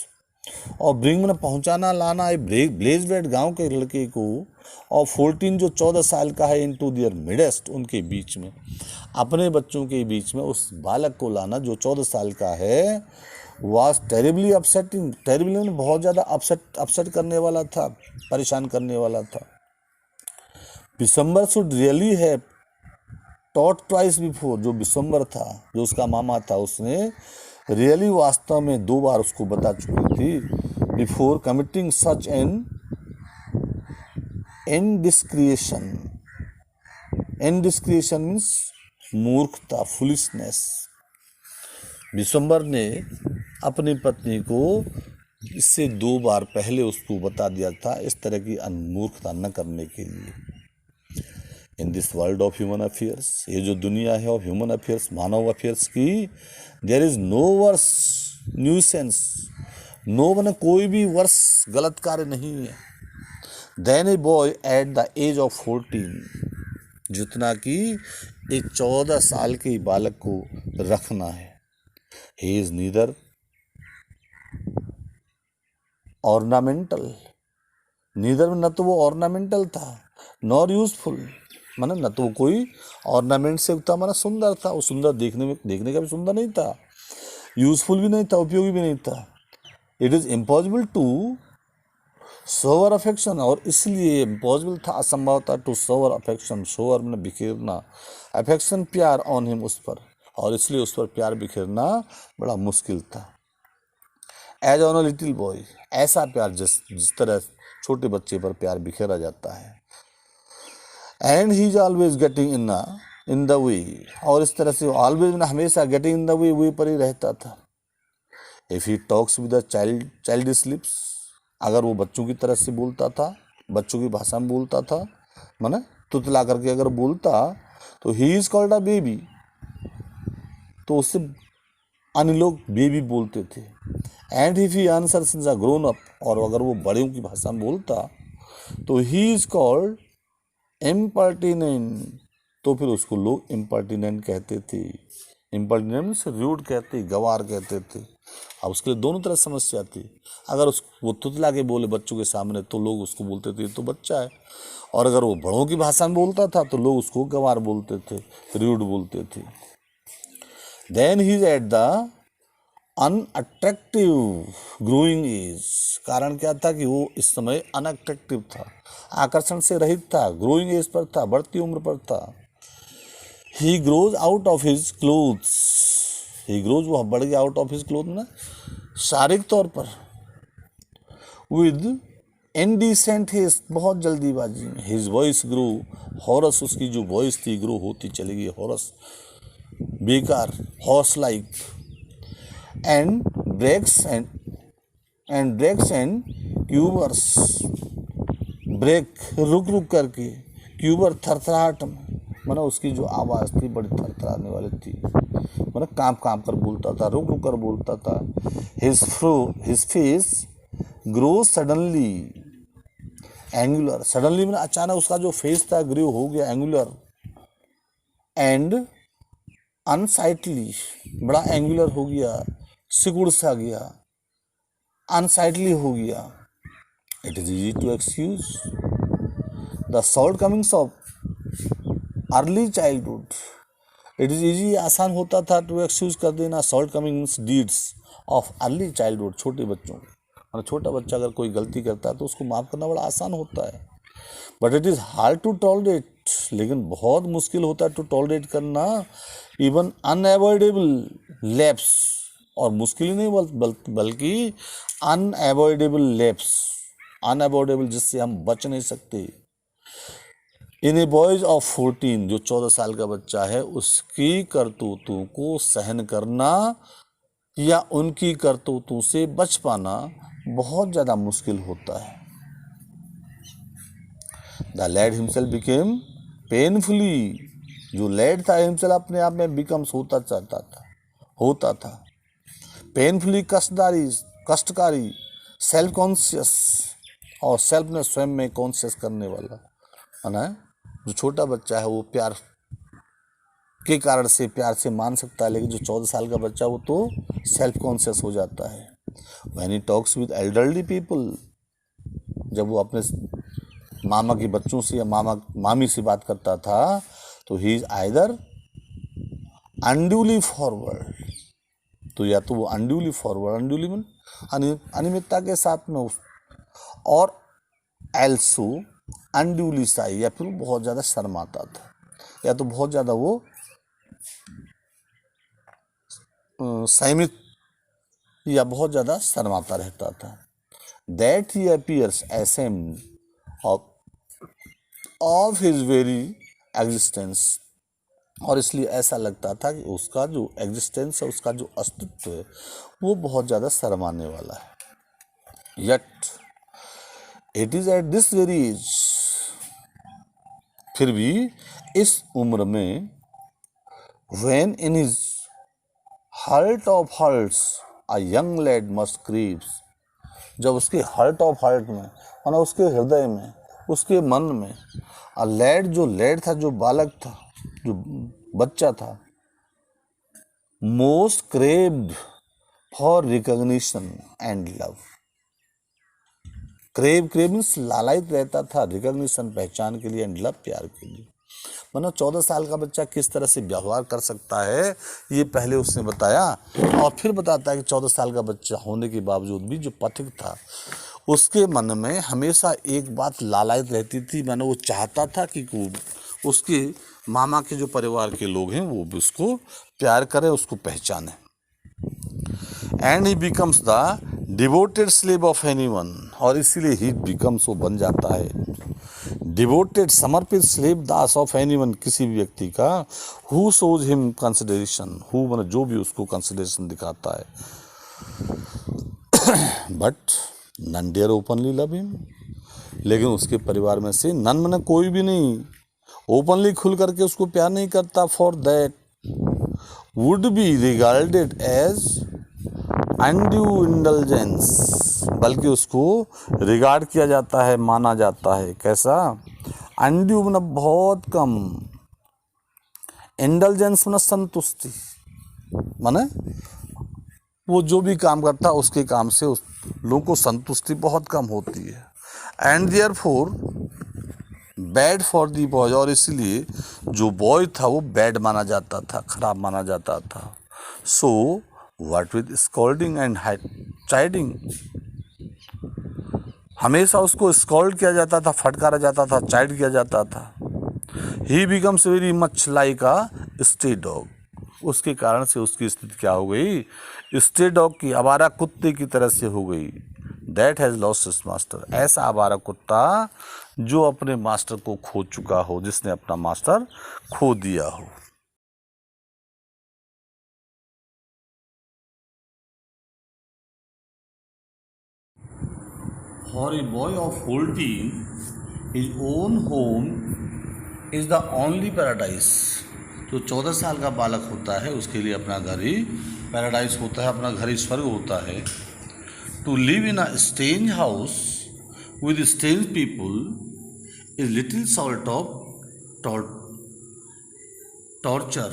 और ब्रिंग में पहुंचाना लाना ब्लेजलेट गांव के लड़के को, और 14 जो 14 साल का है, इनटू देयर मिडेस्ट, उनके बीच में, अपने बच्चों के बीच में उस बालक को लाना जो 14 साल का है, वाज टेरिबली अपसेटिंग, टेरिबली बहुत ज़्यादा अपसेट करने वाला था, परेशान करने वाला था। विशंबर शुड रियली है टॉट ट्वाइस बिफोर, जो विशंबर था, जो उसका मामा था, उसने रियली वास्तव में 2 बार उसको बता चुकी थी, before committing such an indiscretion. Indiscretion means मूर्खता, फुलिशनेस। विशंबर ने अपनी पत्नी को इससे 2 बार पहले उसको बता दिया था इस तरह की मूर्खता न करने के लिए। In this world of human affairs, ये जो दुनिया है ऑफ ह्यूमन अफेयर्स, मानव अफेयर्स की, there is no worse nuisance, no माने कोई भी वर्ष गलत कार्य नहीं है, then a boy at the as of 14, जितना कि एक 14 साल के बालक को रखना है। He is neither ornamental, neither में न तो वो ऑर्नामेंटल था, नॉर यूजफुल, माना न तो कोई ऑर्नामेंट से था, माना सुंदर था, वो सुंदर देखने का भी सुंदर नहीं था, यूजफुल भी नहीं था, उपयोगी भी नहीं था। It is impossible to shower affection, और इसलिए इम्पॉसिबल था, असंभव था, टू सोवर अफेक्शन, सोवर में बिखेरना, अफेक्शन प्यार, ऑन हिम, उस पर, और इसलिए उस पर प्यार बिखेरना बड़ा मुश्किल था। As on a little boy, ऐसा प्यार जिस तरह छोटे बच्चे पर प्यार बिखेरा जाता है। And he is always getting in the way, और इस तरह से ऑलवेज हमेशा गेटिंग इन द वे पर ही रहता था। If he talks with the child slips, अगर वो बच्चों की तरह से बोलता था, बच्चों की भाषा में बोलता था, माने तुतला करके अगर बोलता, तो he is called a baby, तो उससे अन्य लोग बेबी बोलते थे। And if he answer since a grown up, और अगर वो बड़ों की भाषा में बोलता, तो ही इज कॉल्ड इम्पर्टिनेंट, तो फिर उसको लोग इम्पर्टिनेंट कहते थे। इम्पर्टिनेंट मीन्स रूड कहते, गवार कहते थे। अब उसके लिए दोनों तरह समस्या थी, अगर वो तुतला के बोले बच्चों के सामने तो लोग उसको बोलते थे तो बच्चा है, और अगर वो बड़ों की भाषा में बोलता था तो लोग उसको गवार बोलते थे, रूड बोलते थे। Then he is at the unattractive growing age, कारण क्या था कि वो इस समय अनअट्रैक्टिव था, आकर्षण से रहित था, ग्रोइंग एज पर था, बढ़ती उम्र पर था। ही grows out of his clothes, he grows, वो बढ़ गया आउट ऑफ हिज क्लोथ ना शारीरिक तौर पर, विद इनडिसेंट हेस्ट, बहुत जल्दीबाजी में। हिज वॉइस ग्रो हॉरस, उसकी जो वॉइस थी ग्रो होती चली गई, हॉरस बेकार, hoarse like. And breaks and quavers, break रुक रुक करके, क्यूबर थरथराहट में, माना उसकी जो आवाज़ थी बड़ी थरथराने वाली थी, माना कांप कर बोलता था, रुक रुक कर बोलता था। His face grow suddenly angular, suddenly माना अचानक उसका जो फेस था ग्रो हो गया एंगुलर, एंड अनसाइटली, बड़ा एंगुलर हो गया, सिकुड़ सा गया, अनसाइटली हो गया। It is easy to excuse the shortcomings of early childhood. It is easy, आसान होता था टू एक्सक्यूज कर देना shortcomings deeds of early childhood, छोटे बच्चों को। मतलब छोटा बच्चा अगर कोई गलती करता है तो उसको माफ़ करना बड़ा आसान होता है। But it is hard to tolerate, लेकिन बहुत मुश्किल होता है टू टॉलरेट करना इवन अनएवॉइडेबल लैप्स, और मुश्किल ही नहीं बल्कि अनएवॉइडेबल लैप्स, अनएवॉइडेबल जिससे हम बच नहीं सकते। इन ए बॉयज ऑफ 14, जो 14 साल का बच्चा है, उसकी करतूतों को सहन करना या उनकी करतूतों से बच पाना बहुत ज़्यादा मुश्किल होता है। The lad himself became painfully, जो लैड था हिमसेल्फ अपने आप में बिकम्स होता था पेनफुली कष्टकारी, सेल्फ कॉन्शियस, और सेल्फ ने स्वयं में कॉन्शियस करने वाला, है। जो छोटा बच्चा है वो प्यार के कारण से प्यार से मान सकता है, लेकिन जो 14 साल का बच्चा वो तो सेल्फ कॉन्शियस हो जाता है। When he talks with elderly people, जब वो अपने मामा के बच्चों से या मामी से बात करता था, तो he is either unduly forward, तो या तो वो अनड्यूली फॉरवर्ड, अनड्यूली मीन अनियमितता के साथ में, और एल्सो अनड्यूली शाई, या फिर वो बहुत ज़्यादा शर्माता था, या तो बहुत ज़्यादा वो संयमित या बहुत ज़्यादा शर्माता रहता था। That he appears ashamed of his very existence, और इसलिए ऐसा लगता था कि उसका जो एग्जिस्टेंस है, उसका जो अस्तित्व है, वो बहुत ज़्यादा शर्माने वाला है। Yet it is at this very age, फिर भी इस उम्र में, when in his heart of hearts a young lad must craves, जब उसके हार्ट ऑफ हार्ट में, माना उसके हृदय में, उसके मन में, a lad, जो लैड था, जो बालक था, जो बच्चा था, most craved for recognition and love, crave means लालायित रहता था, रिकॉग्निशन पहचान के लिए, एंड लव प्यार के लिए। मतलब 14 साल का बच्चा किस तरह से व्यवहार कर सकता है, ये पहले उसने बताया, और फिर बताता है कि 14 साल का बच्चा होने के बावजूद भी जो पथिक था, उसके मन में हमेशा एक बात लालायित रहती थी, मैंने वो चाहता था कि उसके मामा के जो परिवार के लोग हैं वो भी उसको प्यार करें, उसको पहचाने। And he becomes the devoted slave of anyone, और इसीलिए ही बिकम्स, वो बन जाता है डिवोटेड, समर्पित स्लेव दास ऑफ एनीवन, किसी भी व्यक्ति का, who shows him consideration, who मतलब जो भी उसको कंसिडरेशन दिखाता है। But none dare openly love him, लेकिन उसके परिवार में से नन मतलब कोई भी नहीं ओपनली खुल करके उसको प्यार नहीं करता। For that would be regarded as undue indulgence, बल्कि उसको रिगार्ड किया जाता है, माना जाता है, कैसा, अनड्यू मतलब बहुत कम, इंडल्जेंस मतलब संतुष्टि, माने वो जो भी काम करता है उसके काम से उस लोगों को संतुष्टि बहुत कम होती है। And therefore bad for the boy, और इसलिए जो बॉय था वो बैड माना जाता था, खराब माना जाता था। So what with scolding and chiding, हमेशा उसको स्कॉल्ड किया जाता था, फटकारा जाता था, चाइड किया जाता था। ही बिकम्स वेरी मच लाइक अ स्ट्रे डॉग, उसके कारण से उसकी स्थिति क्या हो गई, स्ट्रे डॉग की, आवारा कुत्ते की तरह से हो गई। That has lost his master, ऐसा आवारा कुत्ता जो अपने मास्टर को खो चुका हो, जिसने अपना मास्टर खो दिया हो। For a boy of 14, his own home is the only paradise. जो 14 साल का बालक होता है उसके लिए अपना घर ही पैराडाइज होता है, अपना घर ही स्वर्ग होता है। To live in a strange house with strange people is little sort of torture.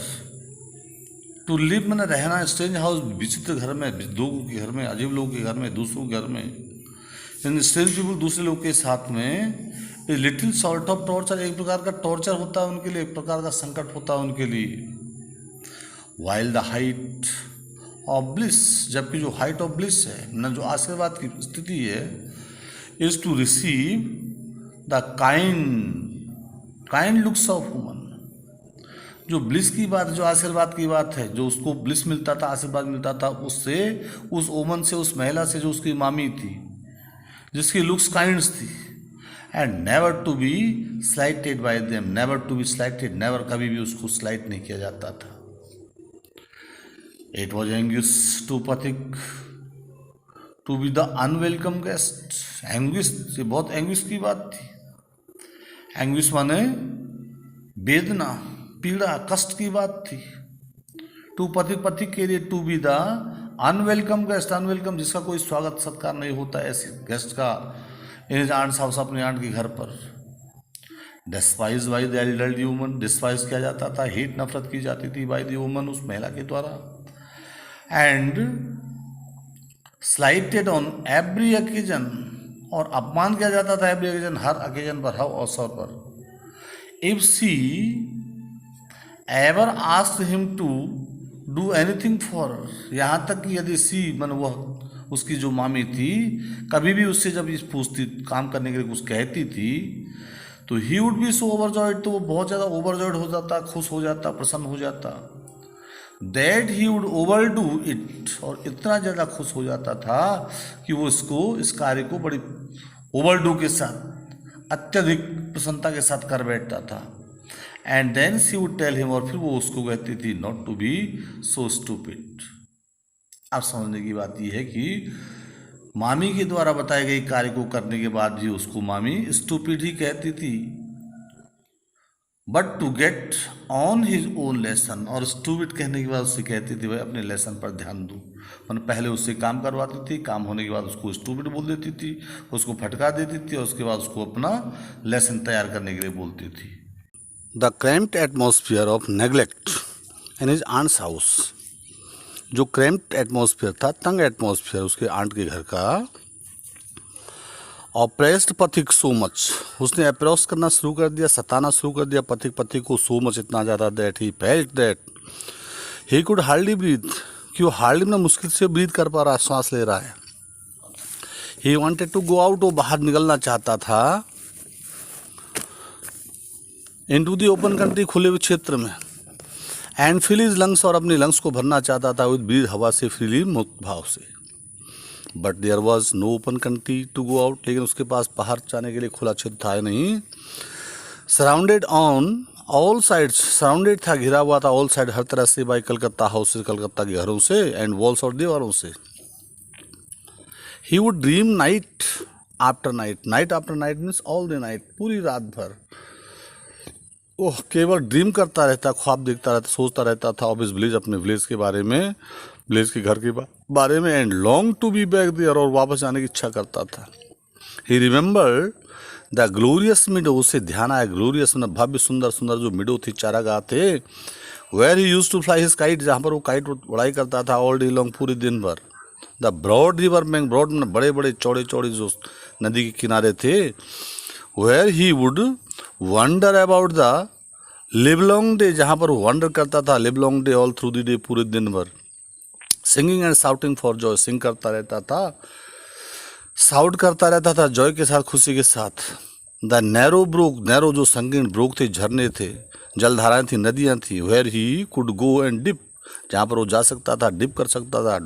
To live मैंने रहना, स्ट्रेंज हाउस विचित्र घर में, लोगों के घर में, अजीब लोगों के घर में, दूसरों के घर में, इन स्ट्रेंज पीपल, दूसरे लोग के साथ में, a little sort of torture, एक प्रकार का टॉर्चर होता है उनके लिए, एक प्रकार का संकट होता है उनके लिए। While the height of bliss, जबकि जो हाइट ऑफ ब्लिस है ना, जो आशीर्वाद की स्थिति है, is to receive the kind looks of woman, जो ब्लिस की बात, जो आशीर्वाद की बात है, जो उसको ब्लिस मिलता था, आशीर्वाद मिलता था उससे, उस वुमन से, उस महिला से जो उसकी मामी थी, जिसकी लुक्स काइंड्स थी, and never to be slighted by them, never to be slighted, never, कभी भी उसको स्लाइट नहीं किया जाता था। It was anguish to Pathik to be the unwelcome guest, anguish, ये बहुत एंग्विश की बात थी। एंग्विश माने वेदना, पीड़ा, कष्ट की बात थी। टू पथिक, पथिक के लिए to be the unwelcome guest, unwelcome जिसका कोई स्वागत सत्कार नहीं होता, ऐसे गेस्ट का इन हिज आंट्स हाउस, अपने आंट के घर पर। Despised by the elderly woman, despised किया जाता था, हेट, नफरत की जाती थी बाई द वुमन, उस महिला के द्वारा। एंड स्लाइटेड ऑन एवरी ओकेजन, और अपमान किया जाता था एवरी ओकेजन, हर ओकेजन पर, हर अवसर पर। If she ever asked him to do anything for, यहाँ तक कि यदि सी मन, वह उसकी जो मामी थी, कभी भी उससे जब इस पूछती, काम करने के लिए कुछ कहती थी, तो ही वुड बी सो ओवरजॉयड, तो वो बहुत ज़्यादा ओवरजॉयड हो जाता, खुश हो जाता, प्रसन्न हो जाता। That he would overdo it, और इतना ज़्यादा खुश हो जाता था कि वो इस कार्य को बड़ी ओवरडू के साथ, अत्यधिक प्रसन्नता के साथ कर बैठता था। And then she would tell him, और फिर वो उसको कहती थी, not to be so stupid. अब समझने की बात यह है कि मामी के द्वारा बताए गए कार्य को करने के बाद भी उसको मामी स्टूपिड ही कहती थी। But to get on his own lesson, और स्टूपिड कहने के बाद उससे कहती थी, भाई अपने लेसन पर ध्यान दो। मैंने पहले उससे काम करवाती थी, काम होने के बाद उसको स्टूपिड बोल देती थी, उसको फटका देती थी, और उसके बाद उसको अपना लेसन तैयार करने के लिए बोलती थी। The cramped atmosphere of neglect in his aunt's house, जो क्रैम्प्ड एटमॉस्फेयर था, तंग एटमॉस्फेयर उसके आंट के घर का, ऑप्रेस्ड पथिक सो मच, उसने अप्रोस करना शुरू कर दिया, सताना शुरू कर दिया पथिक को, सो मच, इतना ज़्यादा, that he felt that he could hardly breathe, कि वो हार्डली में मुश्किल से ब्रीथ कर पा रहा, सांस ले रहा है। He wanted to go out, वो बाहर निकलना चाहता था, इनटू दी ओपन कंट्री, खुले हुए क्षेत्र में, एंड फिल हिज लंग्स, और अपने लंग्स को भरना चाहता था विद ब्रीथ, हवा से, फ्रीली, मुक्त भाव से। But there was no open country to go out, लेकिन उसके पास बाहर जाने के लिए खुला क्षेत्र था नहीं। Surrounded on all sides, surrounded था, घिरा हुआ था, ऑल साइड, हर तरह से, बाई कलकत्ता हाउस से, कलकत्ता के घरों से, एंड वॉल्स, और दीवारों से। He would dream night after night, night after night means all the night, पूरी रात भर ओह केवल ड्रीम करता रहता, ख्वाब देखता रहता, सोचता रहता था ऑफ हिज विलेज, अपने विलेज के बारे में, विलेज के घर के बारे में, and long to be back there, और वापस जाने की इच्छा करता था। He remember the glorious meadow, उसे ध्यान आया, ग्लोरियस मतलब भव्य, सुंदर सुंदर जो मिडो थी, चारागाह थे, where he used to fly his kite, जहाँ पर वो काइट उड़ाई करता था ऑल डे लॉन्ग, पूरे दिन भर। The broad river bank, broad में बड़े बड़े चौड़े चौड़े जो नदी के किनारे थे, where he would wander about the livelong day, जहाँ पर वो वंडर करता था livelong day, all through the day, पूरे दिन भर। Singing and shouting for joy, sing करता रहता था, साउट करता रहता था, जॉय के साथ, खुशी के साथ। द नैरो ब्रोक, नैरो जो संकीर्ण ब्रोक थे, झरने थे, जलधाराएं थी, नदियाँ थी, where he could go and dip, जहाँ पर वो जा सकता था, डिप कर सकता था,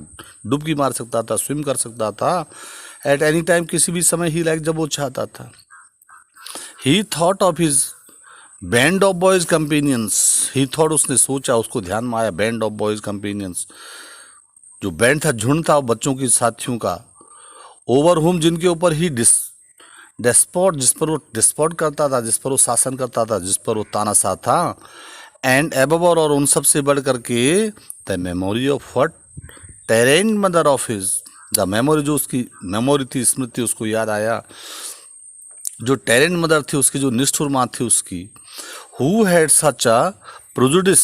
डुबकी मार सकता था, स्विम कर सकता था, एट एनी टाइम, किसी भी समय ही, लाइक, जब वो चाहता था। ही thought of his band of boys companions, he thought, उसने सोचा, उसको ध्यान में आया, बैंड ऑफ बॉयज कंपेनियंस, जो बैंड था, झुंड था बच्चों के साथियों का, ओवर हुम, जिनके ऊपर ही डेस्पॉट, जिस पर वो डिस्पॉट करता था, जिस पर वो शासन करता था, जिस पर वो तानाशाह था, एंड एबव, और उन सब से बढ़ करके the memory of what terrain mother of his, the memory, जो उसकी मेमोरी थी, स्मृति, उसको याद आया, जो टेरेंट मदर थी उसकी, जो निष्ठुर माँ थी उसकी, हु हैड सच अ प्रोजुडिस,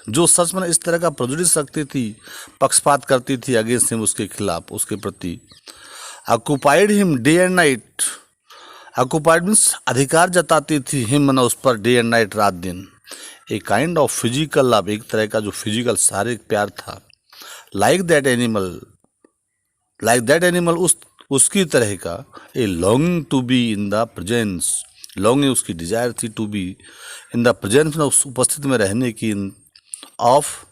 जो सच में इस तरह का प्रोजुडिस रखती थी, पक्षपात करती थी अगेंस्ट हिम, उसके खिलाफ, उसके प्रति। Occupied him day and night, occupied means अधिकार जताती थी, हिम मना उस पर, डे एंड नाइट, रात दिन। A kind of physical love, एक तरह का जो फिजिकल शारीरिक प्यार था। Like that animal, like that animal, उसकी तरह का। A longing to be in the presence, longing उसकी डिजायर थी, to be in the presence, उस उपस्थिति में रहने की, of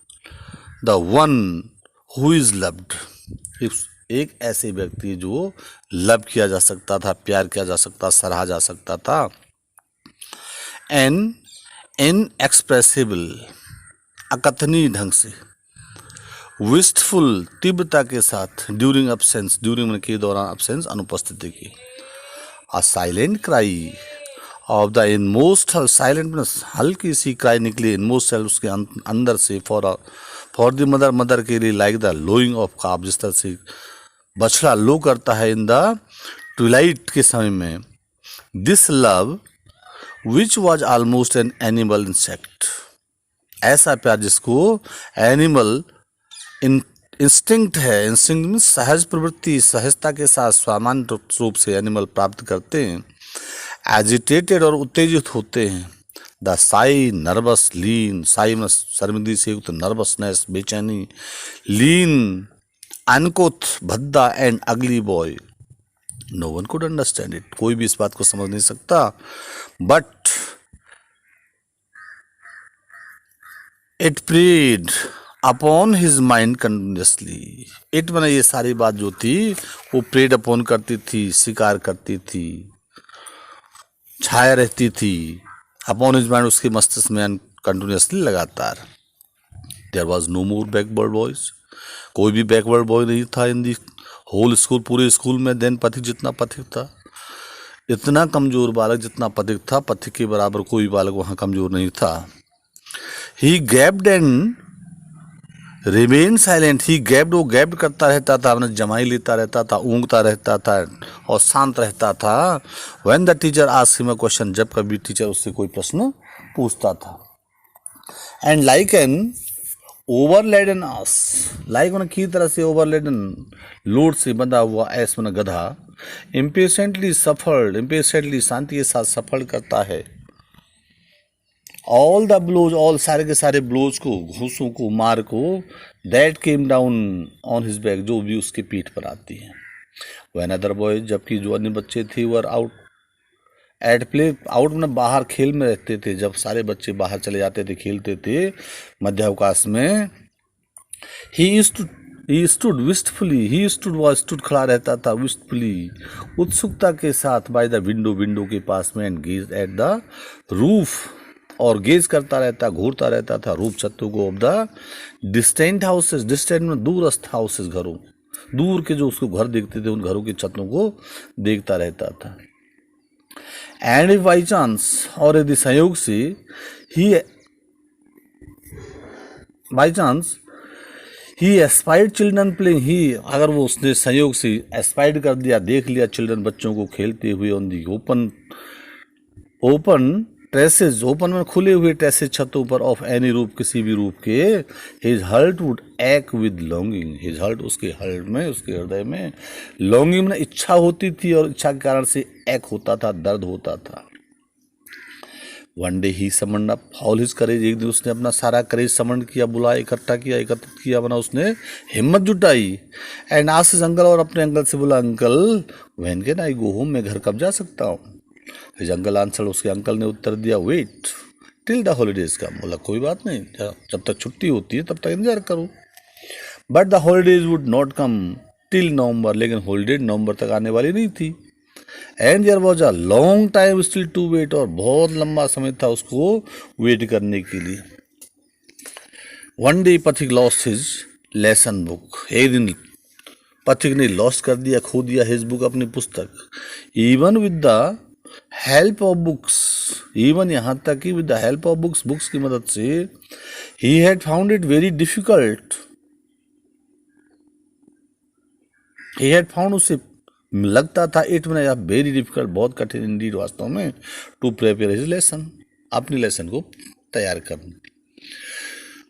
the one who is loved, एक ऐसे व्यक्ति जो लव किया जा सकता था, प्यार किया जा सकता, सराहा जा सकता था। एन इनएक्सप्रेसिबल, अकथनीय ढंग से। विस्टफुल, तीव्रता के साथ। ड्यूरिंग अब्सेंस, ड्यूरिंग के दौरान, अब्सेंस अनुपस्थिति की। A silent cry of the inmost, silent में हल्की सी क्राई निकली, इनमोस्ट सेल, उसके अंदर से, फॉर द मदर, मदर के लिए। लाइक द लोइंग ऑफ काफ, जिस तरह से बछड़ा लो करता है इन द ट्विलाइट के समय में। This love which was almost an animal insect, ऐसा प्यार जिसको एनिमल इंस्टिंक्ट है, इंस्टिंक्ट मीन्स सहज प्रवृत्ति, सहजता के साथ सामान्य रूप से एनिमल प्राप्त करते हैं। एजिटेटेड, और उत्तेजित होते हैं। द साई, नर्वस, लीन, साई में शर्मिंदगी से युक्त, नर्वसनेस, बेचैनी, लीन, अनकुथ, भद्दा, and ugly boy. No one could understand it, कोई भी इस बात को समझ नहीं सकता। But it preyed upon his mind continuously, it मैंने ये सारी बात जो थी वो प्रेड अपॉन करती थी, स्वीकार करती थी, छाया रहती थी, अपॉन हिज माइंड, उसके मस्तिष्क में कंटिन्यूसली, लगातार। There was no more backward boys, कोई भी बैकवर्ड बॉय नहीं था इन दी होल स्कूल, पूरे स्कूल में। देन पथिक, जितना पथिक था, इतना कमजोर बालक जितना पथिक था, पथिक के बराबर कोई बालक वहाँ कमजोर नहीं था। He gaped and remain silent, he gaped, वो गैप्ड करता रहता था, अपने जमाई लेता रहता था, ऊँगता रहता था और शांत रहता था। When the teacher asked him a question, जब कभी टीचर उससे कोई प्रश्न पूछता था। And like an overladen ass, like उन्हें की तरह से, ओवरलेडन, लोड से बंधा हुआ, ऐस में गधा। इम्पेशेंटली सफर्ड, इम्पेशेंटली शांति के साथ सफर करता है। ऑल द ब्लोज, ऑल सारे के सारे ब्लोज को, घूसों को, मार को, that came down on his back, जो भी उसके पीठ पर आती है। व्हेन अदर बॉय, जबकि जो अन्य बच्चे थे, were out at play, out में बाहर खेल में रहते थे, जब सारे बच्चे बाहर चले जाते थे, खेलते थे मध्यावकाश में। He stood wistfully, he stood was stood, खड़ा रहता था, विस्टफुली, उत्सुकता के साथ, बाय द विंडो, विंडो के पास में, and gauge at the roof, और गेज करता रहता, घूरता रहता था रूप छतों को, of the distant houses, distant में दूरस्थ हाउसेस, घरों, दूर के जो उसको घर देखते थे, उन घरों की छतों को देखता रहता था। एंड इफ बाई चांस, और यदि संयोग से, he by chance he espied children playing, he, अगर वो उसने संयोग से एस्पायर्ड कर दिया, देख लिया चिल्ड्रन, बच्चों को खेलते हुए, on the open traces, open में खुले हुए ट्रेसेज, छतों पर, ऑफ एनी रूप, किसी भी रूप के। हिज हार्ट वुड एक विद लॉन्गिंग, हिज हार्ट, उसके हार्ट में, उसके हृदय में, लॉन्गिंग में इच्छा होती थी, और इच्छा के कारण से एक होता था, दर्द होता था। वन डे ही समन्ड अप ऑल हिज करेज, एक दिन उसने अपना सारा करेज समन्ड किया, बुलाया, इकट्ठा किया, एकत्रित किया, बना उसने हिम्मत जुटाई। एंड आस्क्ड हिज अंकल, और अपने अंकल से बोला, uncle when can I go home, मैं घर कब जा सकता हूँ। हिज अंकल आंसर, उसके अंकल ने उत्तर दिया, वेट टिल द हॉलीडेज का, बोला कोई बात नहीं, जब तक छुट्टी होती है तब तक इंतजार करो। But the holidays would not come till November, लेकिन हॉलीडे नवंबर तक आने वाली नहीं थी। And there was a long time still to wait, और बहुत लंबा समय था उसको वेट करने के लिए। वन डे पथिक लॉस्ट हिज लेसन बुक, एक दिन पथिक ने लॉस्ट कर दिया, खो दिया, हिज बुक, अपनी पुस्तक। Even with the help of books, even यहाँ तक कि with the help of books, books की मदद से, he had found it very difficult, he had found, उसे लगता था, इट में वेरी डिफिकल्ट, बहुत कठिन इंडीड वास्तव में, टू प्रिपेयर हिज लेसन, अपनी लेसन को तैयार करना।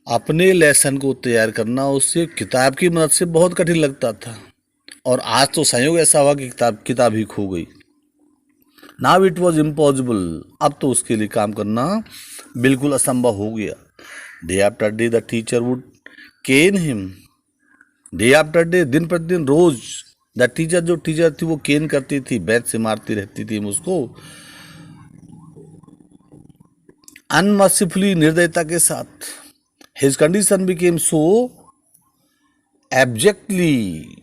अपने लेसन को तैयार करना उससे किताब की मदद से बहुत कठिन लगता था, और आज तो संयोग ऐसा हुआ कि किताब ही खो गई। नाउ इट वॉज इम्पॉसिबल, अब तो उसके लिए काम करना बिल्कुल असंभव हो गया। Day after day the teacher would cane him, day after day, दिन प्रतिदिन रोज द टीचर, जो टीचर थी वो केन करती थी, बैच से मारती रहती थी उसको अनमर्सीफुली, निर्दयता के साथ। His condition became so abjectly,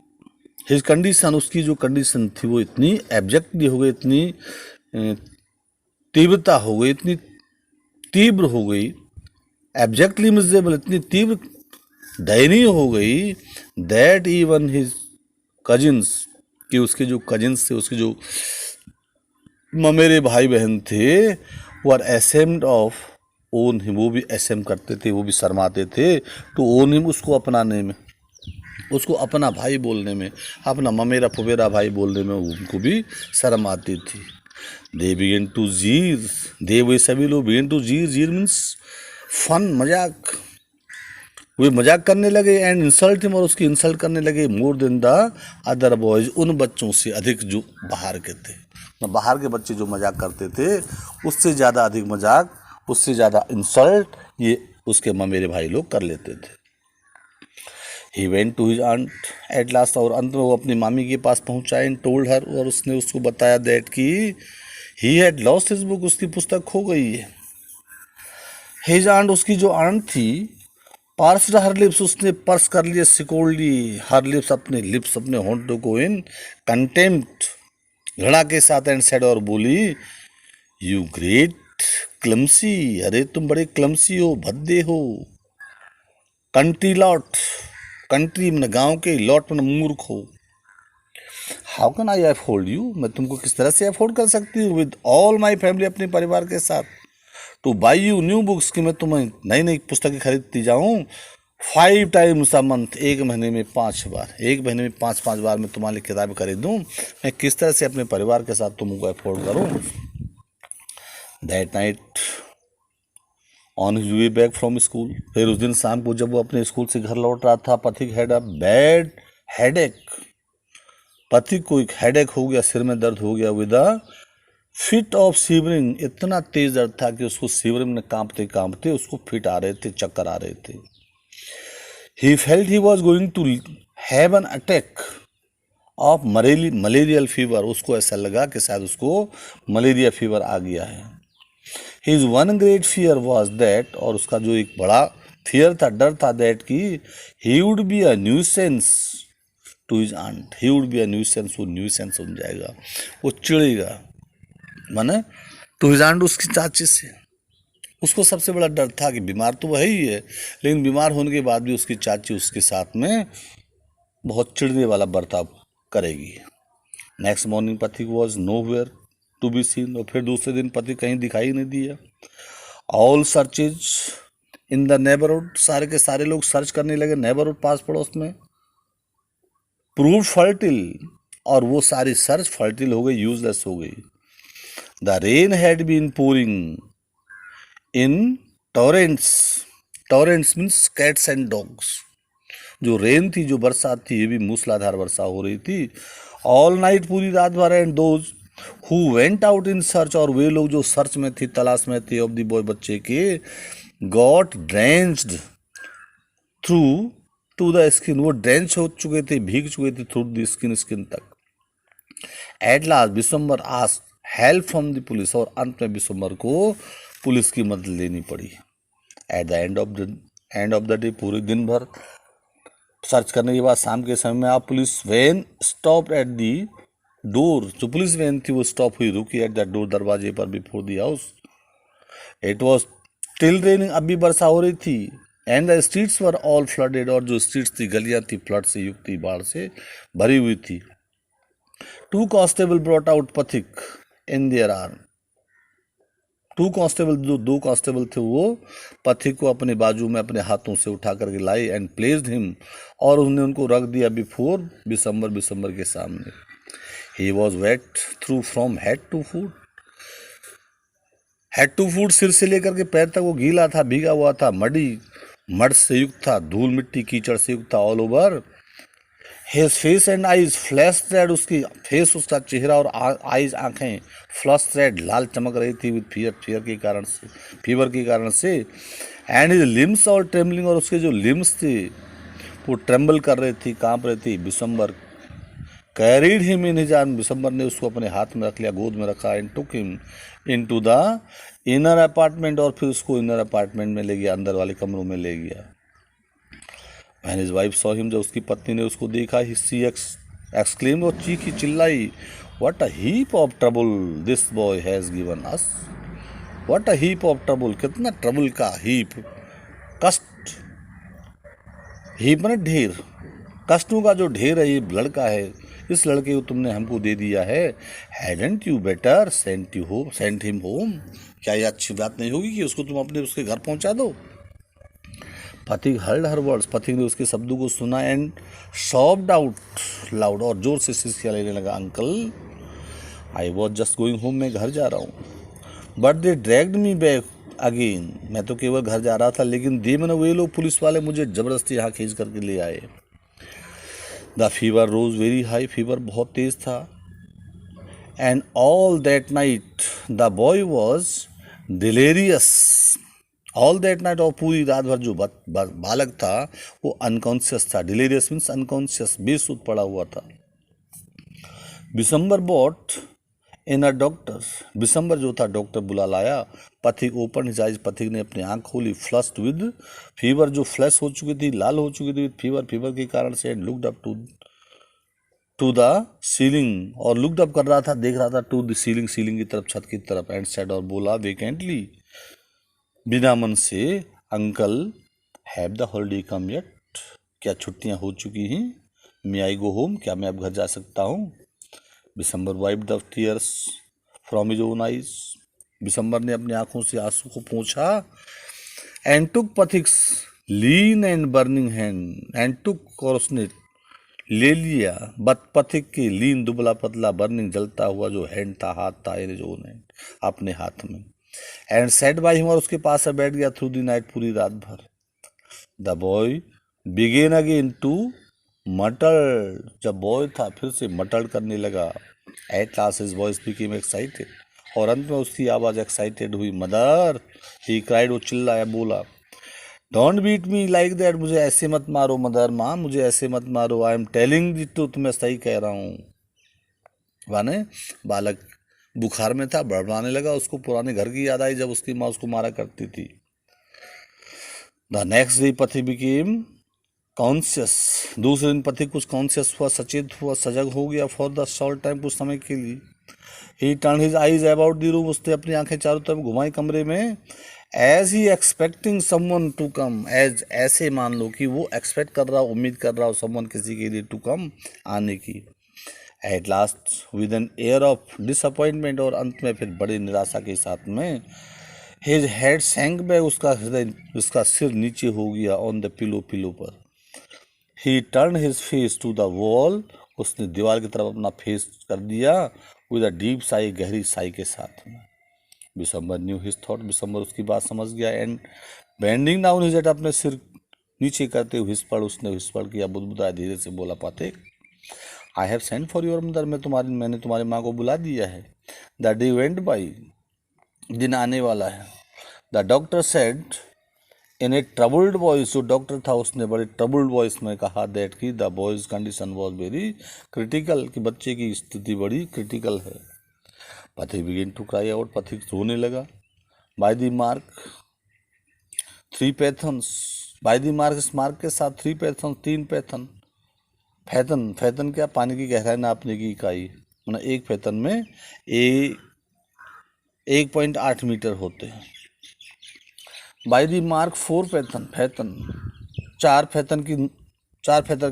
his condition, उसकी जो कंडीशन थी वो इतनी एब्जेक्टली हो गई, इतनी तीव्रता हो गई, इतनी तीव्र हो गई, एब्जेक्टली मिसेबल, इतनी तीव्र दयनीय हो गई, दैट इवन हिज कजिन्स, कि उसके जो कजिन्स थे, उसके जो ममेरे भाई बहन थे, वो are ashamed of own him, वो भी असम करते थे, वो भी शर्माते थे टू ओन हिम, उसको अपनाने में, उसको अपना भाई बोलने में, अपना ममेरा फुबेरा भाई बोलने में उनको भी शर्म आती थी। दे बिगेन टू जीर, दे, वे सभी लोग बिगेन टू जीर, जीर मीन्स फन, मजाक, वे मजाक करने लगे, एंड इंसल्ट हिम, और उसकी इंसल्ट करने लगे, more than the other boys, उन बच्चों से अधिक जो बाहर के थे, बाहर के बच्चे जो मजाक करते थे उससे ज़्यादा अधिक मजाक, उससे ज़्यादा इंसल्ट ये उसके ममेरे भाई लोग कर लेते थे। He went to his aunt at last, और अंत में वो अपनी मामी के पास पहुंचा, एंड टोल्ड हर, और उसने उसको बताया दैट कि he had lost his book, उसकी पुस्तक खो गई है। हिज आंट, उसकी जो आंट थी, पार्स्ड हर लिप्स, उसने पर्स कर लिए, सिकोड़ ली हर लिप्स, अपने लिप्स, अपने होंठों को, इन कंटेम्प्ट, घृणा के साथ, एंड सेड, और बोली, यू ग्रेट क्लमसी, अरे तुम बड़े क्लमसी हो, भद्दे हो, कंट्री लॉट, कंट्री में गांव के, लॉट में मूर्ख हो, how can I afford you, मैं तुमको किस तरह से अफोर्ड कर सकती हूँ, विद ऑल माई फैमिली, अपने परिवार के साथ, two by you new books, कि मैं तुम्हें नई नई पुस्तकें खरीदती जाऊँ 5 times a month, एक महीने में 5 बार, एक महीने में 5 बार मैं तुम्हारे लिए किताबें खरीदूँ, मैं किस तरह से अपने परिवार के साथ तुमको अफोर्ड करूँ। That night on his way back from school, फिर उस दिन शाम को जब वो अपने स्कूल से घर लौट रहा था, पथिक हैड अ बैड हेडेक, पथिक को एक हेडेक हो गया, सिर में दर्द हो गया, with a fit of severing, इतना तेज दर्द था कि उसको सीवरिंग में कांपते कांपते उसको फिट आ रहे थे, चक्कर आ रहे थे। He felt he was going to have an attack of malarial fever, उसको ऐसा लगा कि शायद उसको मलेरिया फीवर आ गया है। His one great fear was that, और उसका जो एक बड़ा फियर था, डर था, दैट कि he would be a nuisance to his aunt, he would be a nuisance, वो न्यूसेंस बन जाएगा, वो चिड़ेगा, माने टू हिज आंट, उसकी चाची से। उसको सबसे बड़ा डर था कि बीमार तो वही है, लेकिन बीमार होने के बाद भी उसकी चाची उसके साथ में बहुत चिढ़ने वाला बर्ताव करेगी। Next morning Pathik was nowhere to be seen, और फिर दूसरे दिन पथिक कहीं दिखाई नहीं दिया। All searches in the neighbourhood, सारे के सारे लोग सर्च करने लगे नेबरहुड, पास पड़ोस में, प्रूव फर्टिल, और वो सारी सर्च फर्टिल हो गई, यूजलेस हो गई। The rain had been pouring in torrents, torrents means cats and dogs, जो रेन थी, जो बरसात थी, ये भी मूसलाधार वर्षा हो रही थी, ऑल नाइट, पूरी रात भर, and those who went out in search, और वे लोग जो सर्च में थे, तलाश में थे, ऑफ द बॉय, बच्चे के, got drenched through to the skin, वो ड्रेंच हो चुके थे, भीग चुके थे थ्रू द स्किन, स्किन तक। At last Vishwambhar asked help from the police, और अंत में विश्वम्बर को पुलिस की मदद लेनी पड़ी। At the end of the day, पूरे दिन भर सर्च करने के बाद शाम के समय में आप police van stop at the door, जो पुलिस वैन थी वो स्टॉप हुई, रुकी एट द डोर, दरवाजे पर, before the house. It was still raining, अभी वर्षा हो रही थी, and the streets were all flooded, और जो स्ट्रीट्स थी, गलियां थी, फ्लड से युक्त थी, बाढ़ से भरी हुई थी। To constable brought out Pathik in their arm, two constable, जो 2 कांस्टेबल थे, वो पथिक को अपने बाजू में अपने हाथों से उठा करके लाई, एंड प्लेस्ड हिम, और उन्होंने उनको रख दिया बिफोर विशंबर के सामने। He was wet through from head to foot, head to foot, सिर से लेकर के पैर तक वो गीला था, भीगा हुआ था, मड से युक्त था, धूल मिट्टी कीचड़ से युक्त था all over. His face and eyes flash red, उसकी फेस, उसका चेहरा और आईज आंखें फ्लश रेड, लाल चमक रही थी विद फीवर के कारण से, फीवर के कारण से। एंड हिज लिम्स और ट्रेमलिंग, और उसके जो लिम्स थे वो ट्रेम्बल कर रही थी, कांप रही थी। Bishambar carried him in his arm, Bishambar ने उसको अपने हाथ में रख लिया, गोद में रखा। And took him into the inner apartment, और फिर उसको इनर अपार्टमेंट में ले गया, अंदर वाले कमरों में ले गया। When his wife saw him, जब उसकी पत्नी ने उसको देखा, she exclaimed, और चीखी चिल्लाई, what a heap of trouble this boy has given us, what a heap of trouble, कितना ट्रबल का heap, कष्ट, heap माने ढेर, कष्टों का जो ढेर है ये लड़का है, इस लड़के को तुमने हमको दे दिया है। Hadn't you better send him home, क्या ये अच्छी बात नहीं होगी कि उसको तुम अपने उसके घर पहुंचा दो। पथिक हर्ड हर वर्ड्स, पथिक ने उसके शब्दों को सुना। एंड सॉफ्ट आउट लाउड, और जोर से सिसकियां लेने लगा, uncle I was just going home, मैं घर जा रहा हूँ। But they dragged me back again, मैं तो केवल घर जा रहा था, लेकिन दे मैंने वे लोग पुलिस वाले मुझे जबरदस्ती यहाँ खींच करके ले आए। The fever rose very high, fever बहुत तेज था। And all that night the boy was delirious, all that night, और पूरी रात भर जो बालक था वो अनकॉन्शियस था। डिलेरियस मीन्स अनकॉन्शियस, बेसुध पड़ा हुआ था। Bishambhar brought in a doctor, Bishambhar जो था डॉक्टर बुला लाया। पथिक ओपन हिज आइज, पथिक ने अपनी आंख खोली। फ्लश्ड विद फीवर, जो फ्लश हो चुकी थी, लाल हो चुकी थी विद फीवर, फीवर के कारण से। And looked up to the ceiling, और लुक्ड अप कर रहा था, देख रहा था टू द सीलिंग, सीलिंग की तरफ, छत की तरफ। एंड सेड, और बोला वेकेंटली, बिना मन से, uncle have the holiday come yet, क्या छुट्टियां हो चुकी हैं? मे आई गो होम, क्या मैं अब घर जा सकता हूँ? Bishambar wiped the tears from his own eyes, Bishambar ने अपनी आंखों से आंसू को पोंछा। And took Pathik's lean and burning hand, and took, और उसने ले लिया बट पथिक की लीन, दुबला पतला, बर्निंग जलता हुआ जो हैंड था, हाथ था, इन हिज ओन हैंड, अपने हाथ में। एंड सेट बाई हिम, और उसके पास से बैठ गया। थ्रू द नाइट, पूरी रात भर। The boy began again to mutter, जब बॉय था फिर से मटर करने लगा। एट लास्ट हिज वॉइस बिकेम एक्साइटेड, और अंत में उसकी आवाज़ एक्साइटेड हुई। मदर, ही क्राइड, वो चिल्लाया, बोला, don't beat me like that, मुझे ऐसे मत मारो मदर, माँ मुझे ऐसे मत मारो। I am telling the truth, मैं सही कह रहा हूँ। माने बालक बुखार में था, बड़बड़ाने लगा, उसको पुराने घर की याद आई जब उसकी माँ उसको मारा करती थी। द नेक्स्ट डे पथिक बिकेम कॉन्शियस, दूसरे दिन पथिक कुछ कॉन्शियस हुआ, सचेत हुआ, सजग हो गया। फॉर द शॉर्ट टाइम, कुछ समय के लिए। He turn his eyes about the room, उसने अपनी आंखें चारों तरफ घुमाई कमरे में। As he expecting someone to come, एज ऐसे मान लो कि वो एक्सपेक्ट कर रहा हो, उम्मीद कर रहा हो, समवन किसी के लिए, टू कम आने की। At last with an air of disappointment, और अंत में फिर बड़ी निराशा के साथ में। हिज हेड सैंक बैक, उसका हृदय, उसका सिर नीचे हो गया ऑन द पिलो, पिलो पर। He turn his face to the wall, उसने दीवार की तरफ अपना फेस कर दिया। विद अ डीप साई, गहरी साई के साथ में। Bishambar new his thought, Bishambar उसकी बात समझ गया। And bending down his head, अपने सिर नीचे करते हुए विस्पर, उसने विस्पर किया, बुदबुदाया, धीरे से बोला, पथिक, I have send for your mother, मैंने तुम्हारी माँ को बुला दिया है। द डे वेंट बाई, दिन आने वाला है। The doctor said in A troubled voice, जो डॉक्टर था उसने बड़े ट्रबल्ड वॉइस में कहा, दैट की the boys condition was very critical, कि बच्चे की स्थिति बड़ी क्रिटिकल है। पथिक begin to cry out, Pathik रोने लगा। By the mark 3 fathoms, by the mark, इस मार्क के साथ 3 पैथन, 3 पैथन। फैथन, फैथन क्या? पानी की गहराई नापने की इकाई, मतलब एक फैथन में 1.8 मीटर होते हैं। बाय दी मार्क 4 पैथन, फैथन 4 फैथन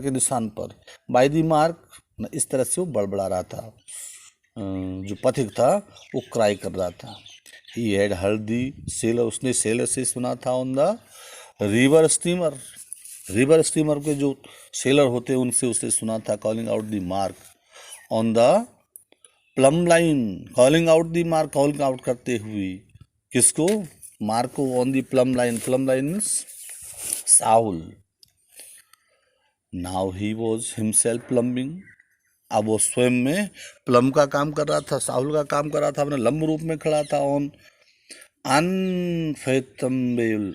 के निशान पर। बाय दी मार्क, इस तरह से वो बड़बड़ा रहा था, जो पथिक था वो क्राई कर रहा था। He had heard the seller, उसने सेलर से सुना था। On the river steamer, river steamer के जो सेलर होते हैं उनसे उसने सुना था। Calling out the mark on the plum line, calling out the mark, calling out करते हुए किसको? Marco on the plum line means Sahul. Now he was himself plumbing, अब वो स्वयं में प्लम का काम कर रहा था, साहुल का काम कर रहा था, अपने लंब रूप में खड़ा था। ऑन अनफेथम्बेबल,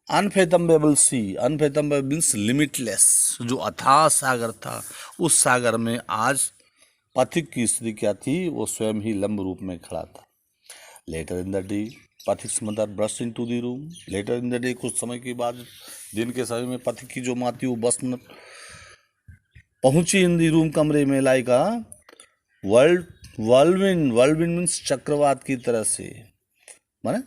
अनफेथम्बेबल सी, अनफेथम्बेबल मीन्स लिमिटलेस, जो अथाह सागर था, उस सागर में आज पथिक की स्थिति क्या थी? वो स्वयं ही लंब रूप में खड़ा था। Later in the day Pathik's mother ब्रश into the room, later in the day, कुछ समय के बाद, दिन के समय में पथिक की जो माँ थी वो बस में पहुंची इन दी रूम, कमरे में, लाइका वर्लविंड, वर्लविंड मीन्स चक्रवात की तरह से, माने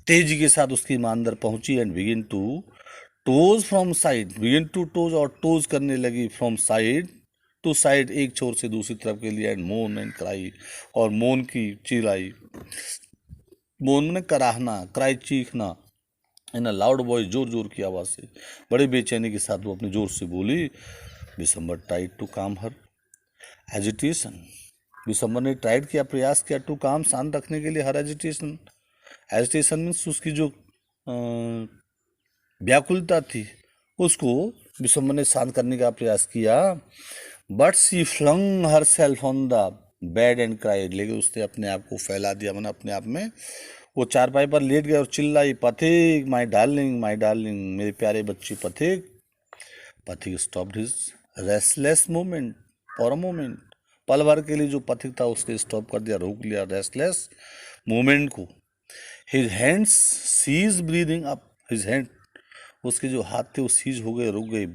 तेजी के साथ उसकी मां अंदर पहुंची। And begin to toss from side, begin to toss, और टोज करने लगी फ्रॉम साइड टू साइड, एक छोर से दूसरी तरफ के लिए। एंड मोन एंड क्राई, और मोन की चिल्लाई, मोन ने कराहना, क्राई चीखना, इन अ लाउड वॉइस, जोर जोर की आवाज से, बड़े बेचैनी के साथ वो अपने जोर से बोली। विशंबर ट्राइड टू काम हर एजिटेशन, विशंबर ने ट्राइड किया, प्रयास किया, टू काम, शांत रखने के लिए, हर एजिटेशन, एजिटेशन मीन्स उसकी जो व्याकुलता थी उसको विशंबर ने शांत करने का प्रयास किया। But she flung herself on the bed and cried, लेकिन उसने अपने आप को फैला दिया, मैंने अपने आप में वो चारपाई पर लेट गया और चिल्लाई, पथिक माई डार्लिंग, मेरे प्यारे बच्चे पथिक। पथिक stopped his restless moment for a moment, पल भर के लिए जो पथिक था उसने स्टॉप कर दिया, रोक लिया रेस्टलेस मोमेंट को। His hands cease breathing up, his hand, उसके जो हाथ थे वो सीज हो गए, रुक गए।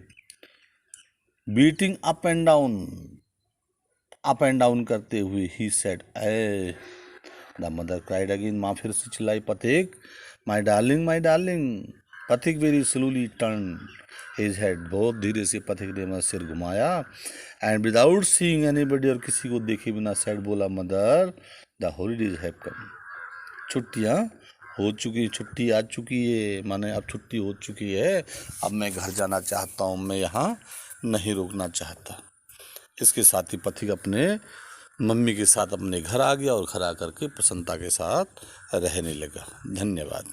बीटिंग अप एंड डाउन करते हुए, he said, A the mother cried again, माँ फिर से चिल्लाई, पथिक माई डार्लिंग। पथिक very slowly turn his head, बहुत धीरे से पथिक ने अपना सिर घुमाया। एंड विदाउट सीइंग एनीबॉडी, और किसी को देखे बिना, सेड, बोला, mother the holidays have come, छुट्टियाँ हो चुकी, छुट्टी आ चुकी है, माने अब छुट्टी हो चुकी है, अब मैं घर जाना चाहता हूँ, मैं यहाँ नहीं रुकना चाहता। इसके साथ ही पथिक अपने मम्मी के साथ अपने घर आ गया और घर आकर के प्रसन्नता के साथ रहने लगा। धन्यवाद।